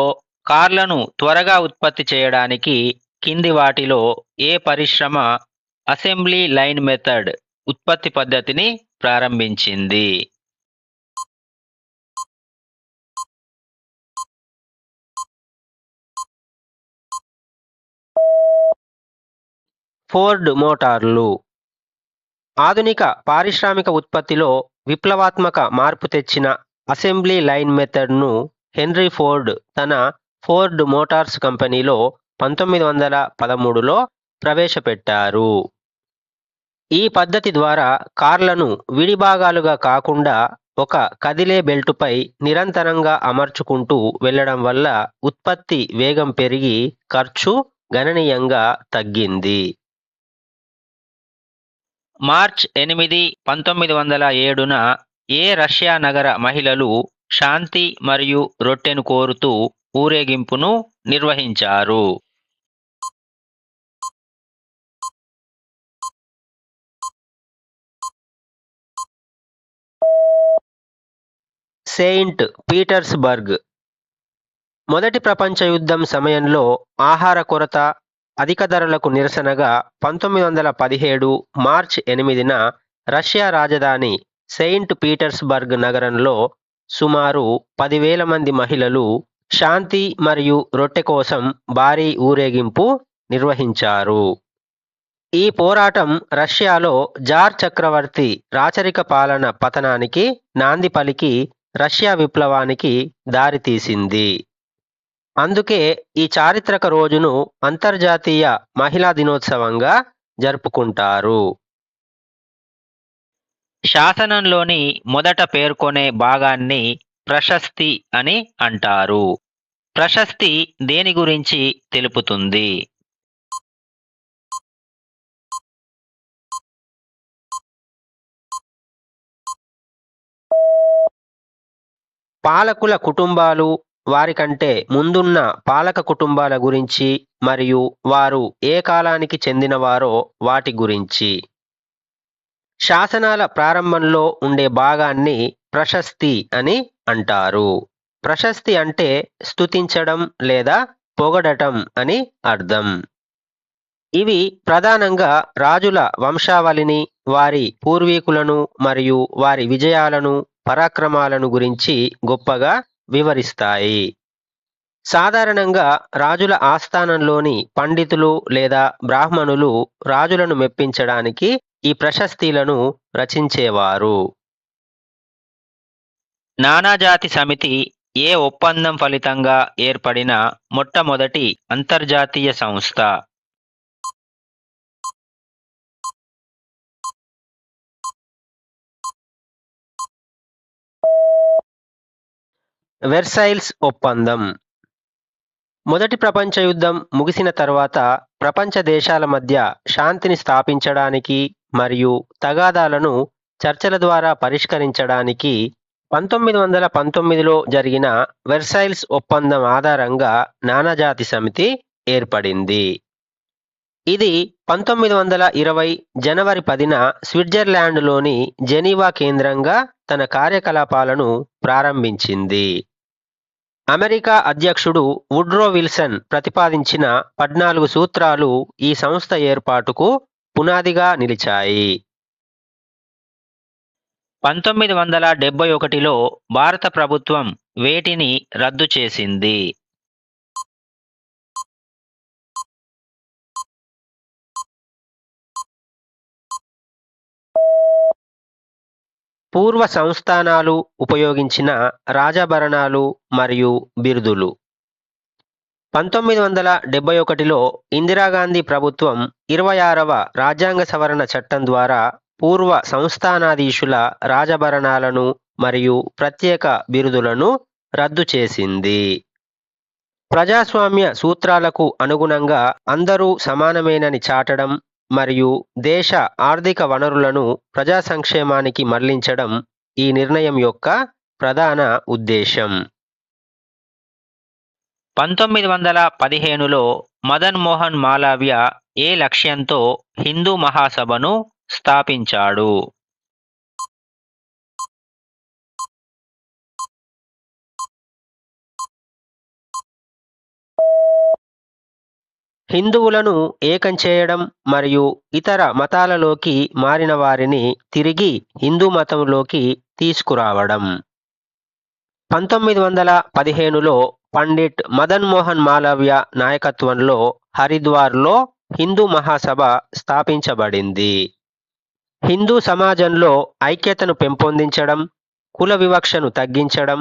కార్లను త్వరగా ఉత్పత్తి చేయడానికి కింది వాటిలో ఏ పరిశ్రమ అసెంబ్లీ లైన్ మెథడ్ ఉత్పత్తి పద్ధతిని ప్రారంభించింది? ఫోర్డ్ మోటార్లు. ఆధునిక పారిశ్రామిక ఉత్పత్తిలో విప్లవాత్మక మార్పు తెచ్చిన అసెంబ్లీ లైన్ మెథడ్ను హెన్రీ ఫోర్డ్ తన ఫోర్డ్ మోటార్స్ కంపెనీలో 1913లో ప్రవేశపెట్టారు. ఈ పద్ధతి ద్వారా కార్లను విడిభాగాలుగా కాకుండా ఒక కదిలే బెల్టుపై నిరంతరంగా అమర్చుకుంటూ వెళ్లడం వల్ల ఉత్పత్తి వేగం పెరిగి ఖర్చు గణనీయంగా తగ్గింది. మార్చ్ 8, 1907న ఏ రష్యా నగర మహిళలు శాంతి మరియు రొట్టెను కోరుతూ ఊరేగింపును నిర్వహించారు? Saint Petersburg. మొదటి ప్రపంచ యుద్ధం సమయంలో ఆహార కొరత, అధిక ధరలకు నిరసనగా 1917 మార్చ్ 8న రష్యా రాజధాని సెయింట్ పీటర్స్బర్గ్ నగరంలో సుమారు 10,000 మంది మహిళలు శాంతి మరియు రొట్టె కోసం భారీ ఊరేగింపు నిర్వహించారు. ఈ పోరాటం రష్యాలో జార్ చక్రవర్తి రాచరిక పాలన పతనానికి నాంది పలికి రష్యా విప్లవానికి దారితీసింది. అందుకే ఈ చారిత్రక రోజును అంతర్జాతీయ మహిళా దినోత్సవంగా జరుపుకుంటారు. శాసనంలోని మొదట పేర్కొనే భాగాన్ని ప్రశస్తి అని అంటారు. ప్రశస్తి దేని గురించి తెలుపుతుంది? పాలకుల కుటుంబాలు, వారికంటే ముందున్న పాలక కుటుంబాల గురించి మరియు వారు ఏ కాలానికి చెందినవారో వాటి గురించి. శాసనాల ప్రారంభంలో ఉండే భాగాన్ని ప్రశస్తి అని అంటారు. ప్రశస్తి అంటే స్తుతించడం లేదా పొగడటం అని అర్థం. ఇవి ప్రధానంగా రాజుల వంశావళిని, వారి పూర్వీకులను మరియు వారి విజయాలను, పరాక్రమాలను గురించి గొప్పగా వివరిస్తాయి. సాధారణంగా రాజుల ఆస్థానంలోని పండితులు లేదా బ్రాహ్మణులు రాజులను మెప్పించడానికి ఈ ప్రశస్తిలను రచించేవారు. నానాజాతి సమితి ఏ ఒప్పందం ఫలితంగా ఏర్పడిన మొట్టమొదటి అంతర్జాతీయ సంస్థ? వెర్సైల్స్ ఒప్పందం. మొదటి ప్రపంచ యుద్ధం ముగిసిన తర్వాత ప్రపంచ దేశాల మధ్య శాంతిని స్థాపించడానికి మరియు తగాదాలను చర్చల ద్వారా పరిష్కరించడానికి 1919లో జరిగిన వెర్సైల్స్ ఒప్పందం ఆధారంగా నానాజాతి సమితి ఏర్పడింది. ఇది 1920 జనవరి 10న స్విట్జర్లాండ్లోని జెనీవా కేంద్రంగా తన కార్యకలాపాలను ప్రారంభించింది. అమెరికా అధ్యక్షుడు వుడ్రో విల్సన్ ప్రతిపాదించిన 14 సూత్రాలు ఈ సంస్థ ఏర్పాటుకు పునాదిగా నిలిచాయి. 1971లో భారత ప్రభుత్వం వేటిని రద్దు చేసింది? పూర్వ సంస్థానాలు ఉపయోగించిన రాజభరణాలు మరియు బిరుదులు. 1971లో ఇందిరాగాంధీ ప్రభుత్వం 26వ రాజ్యాంగ సవరణ చట్టం ద్వారా పూర్వ సంస్థానాధీశుల రాజభరణాలను మరియు ప్రత్యేక బిరుదులను రద్దు చేసింది. ప్రజాస్వామ్య సూత్రాలకు అనుగుణంగా అందరూ సమానమేనని చాటడం మరియు దేశ ఆర్థిక వనరులను ప్రజా సంక్షేమానికి మళ్లించడం ఈ నిర్ణయం యొక్క ప్రధాన ఉద్దేశం. 1915లో మదన్ మోహన్ మాలవ్య ఏ లక్ష్యంతో హిందూ మహాసభను స్థాపించాడు? హిందువులను ఏకం చేయడం మరియు ఇతర మతాలలోకి మారిన వారిని తిరిగి హిందూ మతంలోకి తీసుకురావడం. 1915లో పండిట్ మదన్ మోహన్ మాలవ్య నాయకత్వంలో హరిద్వార్లో హిందూ మహాసభ స్థాపించబడింది. హిందూ సమాజంలో ఐక్యతను పెంపొందించడం, కుల వివక్షను తగ్గించడం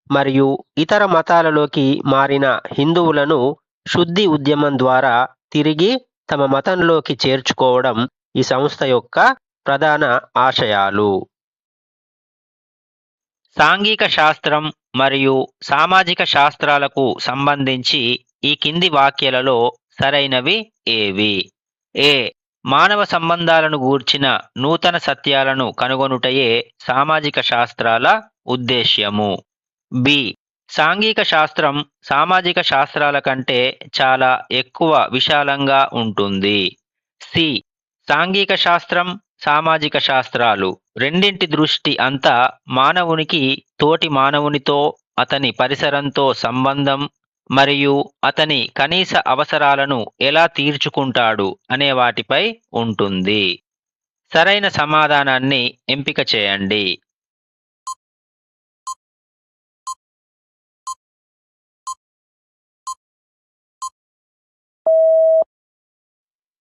మరియు ఇతర మతాలలోకి మారిన హిందువులను శుద్ధి ఉద్యమం ద్వారా తిరిగి తమ మతంలోకి చేర్చుకోవడం ఈ సంస్థ యొక్క ప్రధాన ఆశయాలు. సాంఘిక శాస్త్రం మరియు సామాజిక శాస్త్రాలకు సంబంధించి ఈ కింది వాక్యాలలో సరైనవి ఏవి? ఏ. మానవ సంబంధాలను గూర్చిన నూతన సత్యాలను కనుగొనుటయే సామాజిక శాస్త్రాల ఉద్దేశ్యము. బి. సాంఘిక శాస్త్రం సామాజిక శాస్త్రాల కంటే చాలా ఎక్కువ విశాలంగా ఉంటుంది. సి. సాంఘిక శాస్త్రం, సామాజిక శాస్త్రాలు రెండింటి దృష్టి అంతా మానవునికి తోటి మానవునితో, అతని పరిసరంతో సంబంధం మరియు అతని కనీస అవసరాలను ఎలా తీర్చుకుంటాడు అనే వాటిపై ఉంటుంది. సరైన సమాధానాన్ని ఎంపిక చేయండి.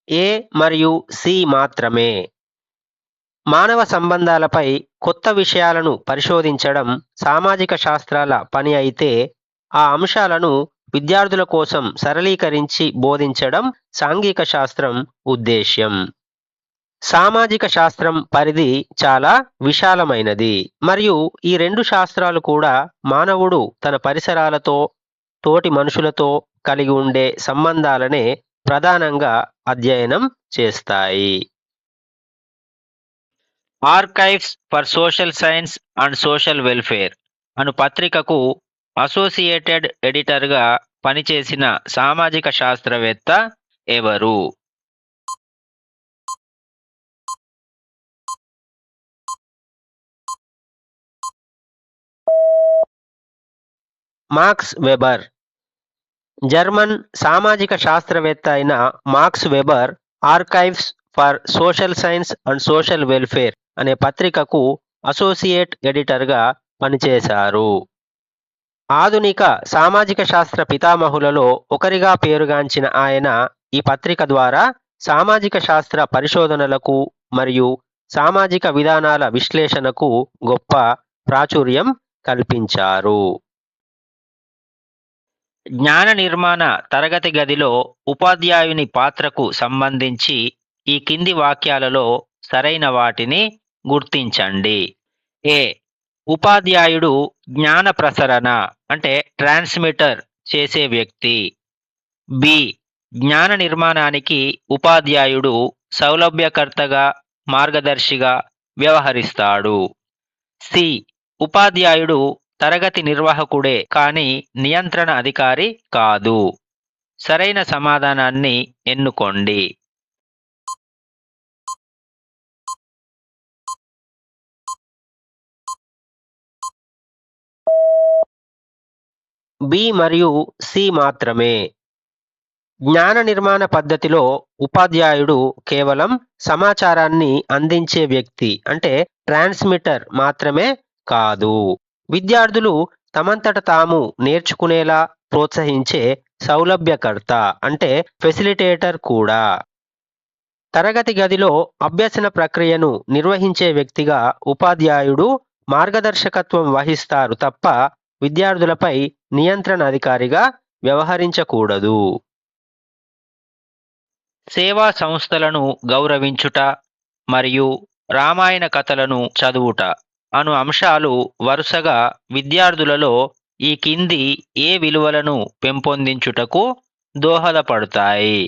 ఏ మరియు సి మాత్రమే. మానవ సంబంధాలపై కొత్త విషయాలను పరిశోధించడం సామాజిక శాస్త్రాల పని అయితే, ఆ అంశాలను విద్యార్థుల కోసం సరళీకరించి బోధించడం సాంఘిక శాస్త్రం ఉద్దేశ్యం. సామాజిక శాస్త్రం పరిధి చాలా విశాలమైనది మరియు ఈ రెండు శాస్త్రాలు కూడా మానవుడు తన పరిసరాలతో, తోటి మనుషులతో కలిగి ఉండే సంబంధాలనే ప్రధానంగా అధ్యయనం చేస్తాయి. Archives for Social Science and Social Welfare అను పత్రికకు అసోసియేటెడ్ ఎడిటర్గా పనిచేసిన సామాజిక శాస్త్రవేత్త ఎవరు? Marks weber. జర్మన్ సామాజిక శాస్త్రవేత్త అయిన marks weber archives for Social Science and Social welfare అనే పత్రికకు అసోసియేట్ ఎడిటర్గా పనిచేశారు. ఆధునిక సామాజిక శాస్త్ర పితామహులలో ఒకరిగా పేరుగాంచిన ఆయన ఈ పత్రిక ద్వారా సామాజిక శాస్త్ర పరిశోధనలకు మరియు సామాజిక విధానాల విశ్లేషణకు గొప్ప ప్రాచుర్యం కల్పించారు. జ్ఞాన నిర్మాణ తరగతి గదిలో ఉపాధ్యాయుని పాత్రకు సంబంధించి ఈ కింది వాక్యాలలో సరైన వాటిని గుర్తించండి. ఏ. ఉపాధ్యాయుడు జ్ఞాన ప్రసరణ అంటే ట్రాన్స్మిటర్ చేసే వ్యక్తి. బి. జ్ఞాన నిర్మాణానికి ఉపాధ్యాయుడు సౌలభ్యకర్తగా, మార్గదర్శిగా వ్యవహరిస్తాడు. సి. ఉపాధ్యాయుడు తరగతి నిర్వాహకుడే కానీ నియంత్రణ అధికారి కాదు. సరైన సమాధానాన్ని ఎన్నుకోండి. బి మరియు సి మాత్రమే. జ్ఞాన నిర్మాణ పద్ధతిలో ఉపాధ్యాయుడు కేవలం సమాచారాన్ని అందించే వ్యక్తి అంటే ట్రాన్స్మిటర్ మాత్రమే కాదు, విద్యార్థులు తమంతట తాము నేర్చుకునేలా ప్రోత్సహించే సౌలభ్యకర్త అంటే ఫెసిలిటేటర్ కూడా. తరగతి గదిలో అభ్యసన ప్రక్రియను నిర్వహించే వ్యక్తిగా ఉపాధ్యాయుడు మార్గదర్శకత్వం వహిస్తారు తప్ప విద్యార్థులపై నియంత్రణ అధికారిగా వ్యవహరించకూడదు. సేవా సంస్థలను గౌరవించుట మరియు రామాయణ కథలను చదువుట అను అంశాలు వరుసగా విద్యార్థులలో ఈ కింది ఏ విలువలను పెంపొందించుటకు దోహదపడతాయి?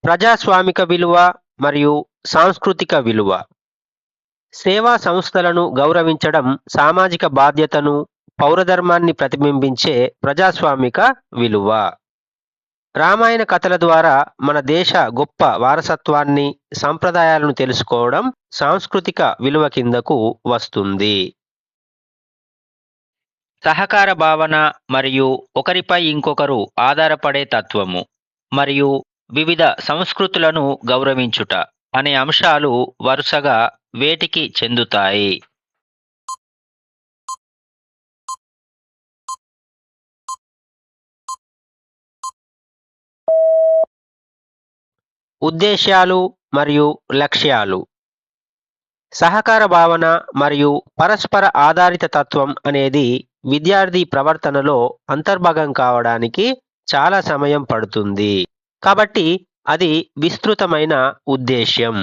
ప్రజాస్వామిక విలువ మరియు సాంస్కృతిక విలువ. సేవా సంస్థలను గౌరవించడం సామాజిక బాధ్యతను, పౌరధర్మాన్ని ప్రతిబింబించే ప్రజాస్వామిక విలువ. రామాయణ కథల ద్వారా మన దేశ గొప్ప వారసత్వాన్ని, సంప్రదాయాలను తెలుసుకోవడం సాంస్కృతిక విలువ కిందకు వస్తుంది. సహకార భావన మరియు ఒకరిపై ఇంకొకరు ఆధారపడే తత్వము మరియు వివిధ సంస్కృతులను గౌరవించుట అనే అంశాలు వరుసగా వేటికి చెందుతాయి? ఉద్దేశ్యాలు మరియు లక్ష్యాలు. సహకార భావన మరియు పరస్పర ఆధారిత తత్వం అనేది విద్యార్థి ప్రవర్తనలో అంతర్భాగం కావడానికి చాలా సమయం పడుతుంది. కాబట్టి అది విస్తృతమైన ఉద్దేశ్యం.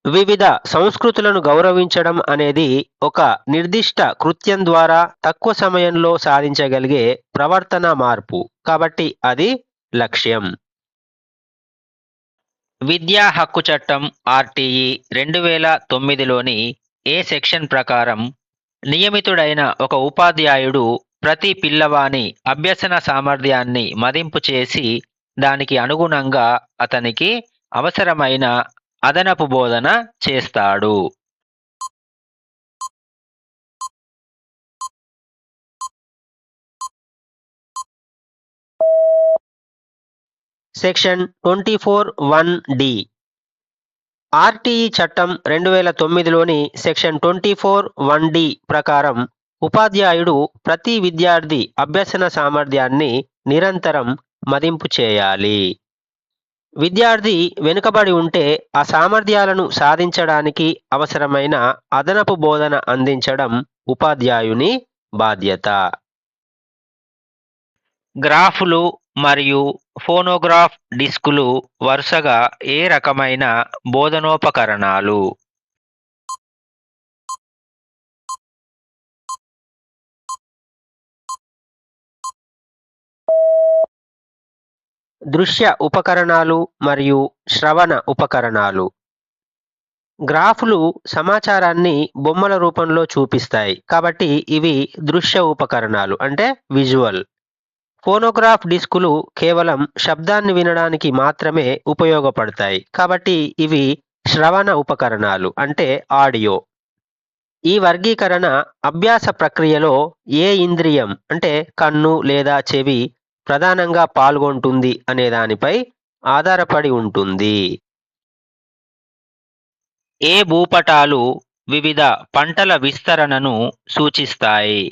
వివిధ సంస్కృతులను గౌరవించడం అనేది ఒక నిర్దిష్ట కృత్యం ద్వారా తక్కువ సమయంలో సాధించగలిగే ప్రవర్తన మార్పు. కాబట్టి అది లక్ష్యం. విద్యా హక్కు చట్టం ఆర్టీఈ 2009లోని ఏ సెక్షన్ ప్రకారం నియమితుడైన ఒక ఉపాధ్యాయుడు ప్రతి పిల్లవాని అభ్యసన సామర్థ్యాన్ని మదింపు చేసి దానికి అనుగుణంగా అతనికి అవసరమైన అదనపు బోధన చేస్తాడు. Section 24(1)(d). ఆర్టీఈ చట్టం 2009లోని సెక్షన్ 24(1)(d) ప్రకారం ఉపాధ్యాయుడు ప్రతి విద్యార్థి అభ్యసన సామర్థ్యాన్ని నిరంతరం మదింపు చేయాలి. విద్యార్థి వెనుకబడి ఉంటే ఆ సామర్థ్యాలను సాధించడానికి అవసరమైన అదనపు బోధన అందించడం ఉపాధ్యాయుని బాధ్యత. గ్రాఫులు మరియు ఫోనోగ్రాఫ్ డిస్కులు వరుసగా ఏ రకమైన బోధనోపకరణాలు? దృశ్య ఉపకరణాలు మరియు శ్రవణ ఉపకరణాలు. గ్రాఫ్లు సమాచారాన్ని బొమ్మల రూపంలో చూపిస్తాయి, కాబట్టి ఇవి దృశ్య ఉపకరణాలు అంటే విజువల్. ఫోనోగ్రాఫ్ డిస్కులు కేవలం శబ్దాన్ని వినడానికి మాత్రమే ఉపయోగపడతాయి, కాబట్టి ఇవి శ్రవణ ఉపకరణాలు అంటే ఆడియో. ఈ వర్గీకరణ అభ్యాస ప్రక్రియలో ఏ ఇంద్రియం అంటే కన్ను లేదా చెవి ప్రధానంగా పాల్గొంటుంది అనే దానిపై ఆధారపడి ఉంటుంది. ఏ భూపటాలు వివిధ పంటల విస్తరణను సూచిస్తాయి?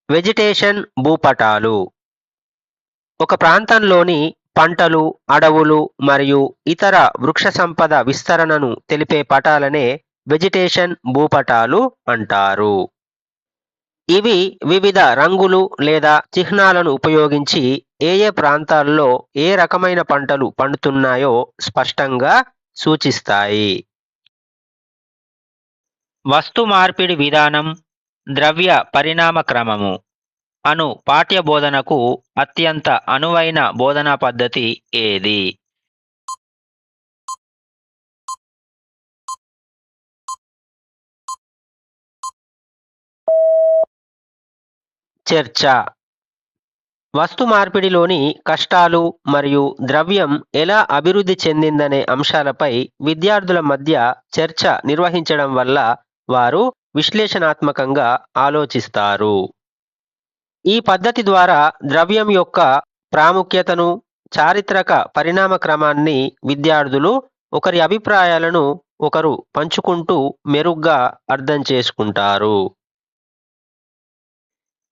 వెజిటేషన్ భూపటాలు ఒక ప్రాంతంలోని పంటలు, అడవులు మరియు ఇతర వృక్ష సంపద విస్తరణను తెలిపే పటాలనే వెజిటేషన్ భూపటాలు అంటారు. ఇవి వివిధ రంగులు లేదా చిహ్నాలను ఉపయోగించి ఏ ప్రాంతాల్లో ఏ రకమైన పంటలు పండుతున్నాయో స్పష్టంగా సూచిస్తాయి. వస్తు మార్పిడి విధానం, ద్రవ్య పరిణామ క్రమము అను పాఠ్య బోధనకు అత్యంత అనువైన బోధనా పద్ధతి ఏది? చర్చ. వస్తు మార్పిడిలోని కష్టాలు మరియు ద్రవ్యం ఎలా అభివృద్ధి చెందిందనే అంశాలపై విద్యార్థుల మధ్య చర్చ నిర్వహించడం వల్ల వారు విశ్లేషణాత్మకంగా ఆలోచిస్తారు. ఈ పద్ధతి ద్వారా ద్రవ్యం యొక్క ప్రాముఖ్యతను, చారిత్రక పరిణామ క్రమాన్ని విద్యార్థులు ఒకరి అభిప్రాయాలను ఒకరు పంచుకుంటూ మెరుగ్గా అర్థం చేసుకుంటారు.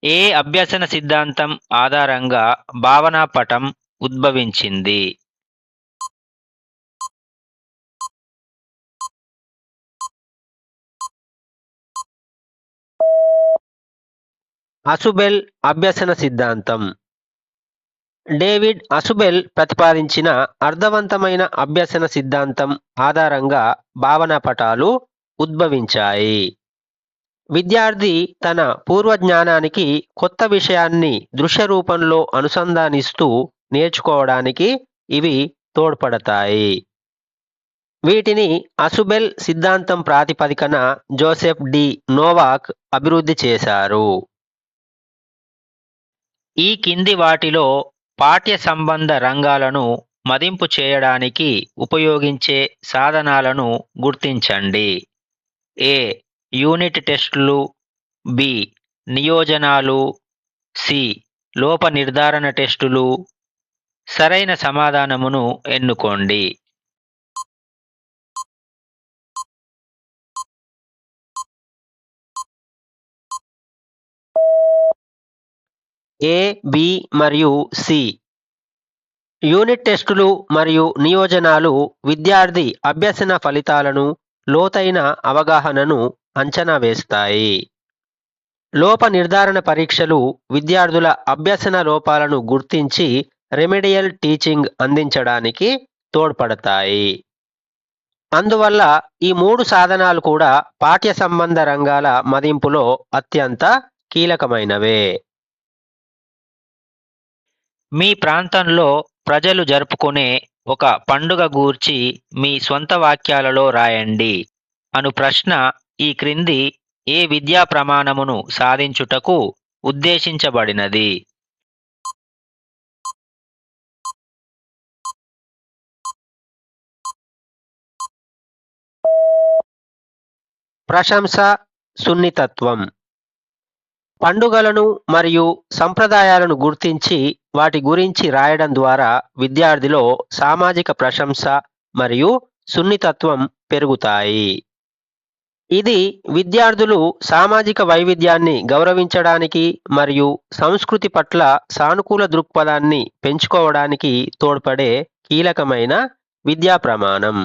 ఏ అభ్యసన సిద్ధాంతం ఆధారంగా భావనా పటం ఉద్భవించింది? అసుబెల్ అభ్యసన సిద్ధాంతం. డేవిడ్ అసుబెల్ ప్రతిపాదించిన అర్థవంతమైన అభ్యసన సిద్ధాంతం ఆధారంగా భావనా పటాలు ఉద్భవించాయి. విద్యార్థి తన పూర్వజ్ఞానానికి కొత్త విషయాన్ని దృశ్య రూపంలో అనుసంధానిస్తూ నేర్చుకోవడానికి ఇవి తోడ్పడతాయి. వీటిని అసుబెల్ సిద్ధాంతం ప్రాతిపదికన జోసెఫ్ డి నోవాక్ అభివృద్ధి చేశారు. ఈ కింది వాటిలో పాఠ్య సంబంధ రంగాలను మదింపు చేయడానికి ఉపయోగించే సాధనాలను గుర్తించండి. ఏ. యూనిట్ టెస్టులు, బి. నియోజనాలు, సి. లోప నిర్ధారణ టెస్టులు. సరైన సమాధానమును ఎన్నుకోండి. ఏ, బి మరియు సి. యూనిట్ టెస్టులు మరియు నియోజనాలు విద్యార్థి అభ్యసన ఫలితాలను, లోతైన అవగాహనను అంచనా వేస్తాయి. లోప నిర్ధారణ పరీక్షలు విద్యార్థుల అభ్యసన లోపాలను గుర్తించి రెమెడియల్ టీచింగ్ అందించడానికి తోడ్పడతాయి. అందువల్ల ఈ 3 సాధనాలు కూడా పాఠ్య సంబంధ రంగాల మదింపులో అత్యంత కీలకమైనవే. మీ ప్రాంతంలో ప్రజలు జరుపుకునే ఒక పండుగ గూర్చి మీ స్వంత వాక్యాలలో రాయండి అను ప్రశ్న ఈ క్రింది ఏ విద్యా ప్రమాణమును సాధించుటకు ఉద్దేశించబడినది? ప్రశంస, సున్నితత్వం. పండుగలను మరియు సంప్రదాయాలను గుర్తించి వాటి గురించి రాయడం ద్వారా విద్యార్థిలో సామాజిక ప్రశంస మరియు సున్నితత్వం పెరుగుతాయి. ఇది విద్యార్థులు సామాజిక వైవిధ్యాన్ని గౌరవించడానికి మరియు సంస్కృతి పట్ల సానుకూల దృక్పథాన్ని పెంచుకోవడానికి తోడ్పడే కీలకమైన విద్యా ప్రమాణం.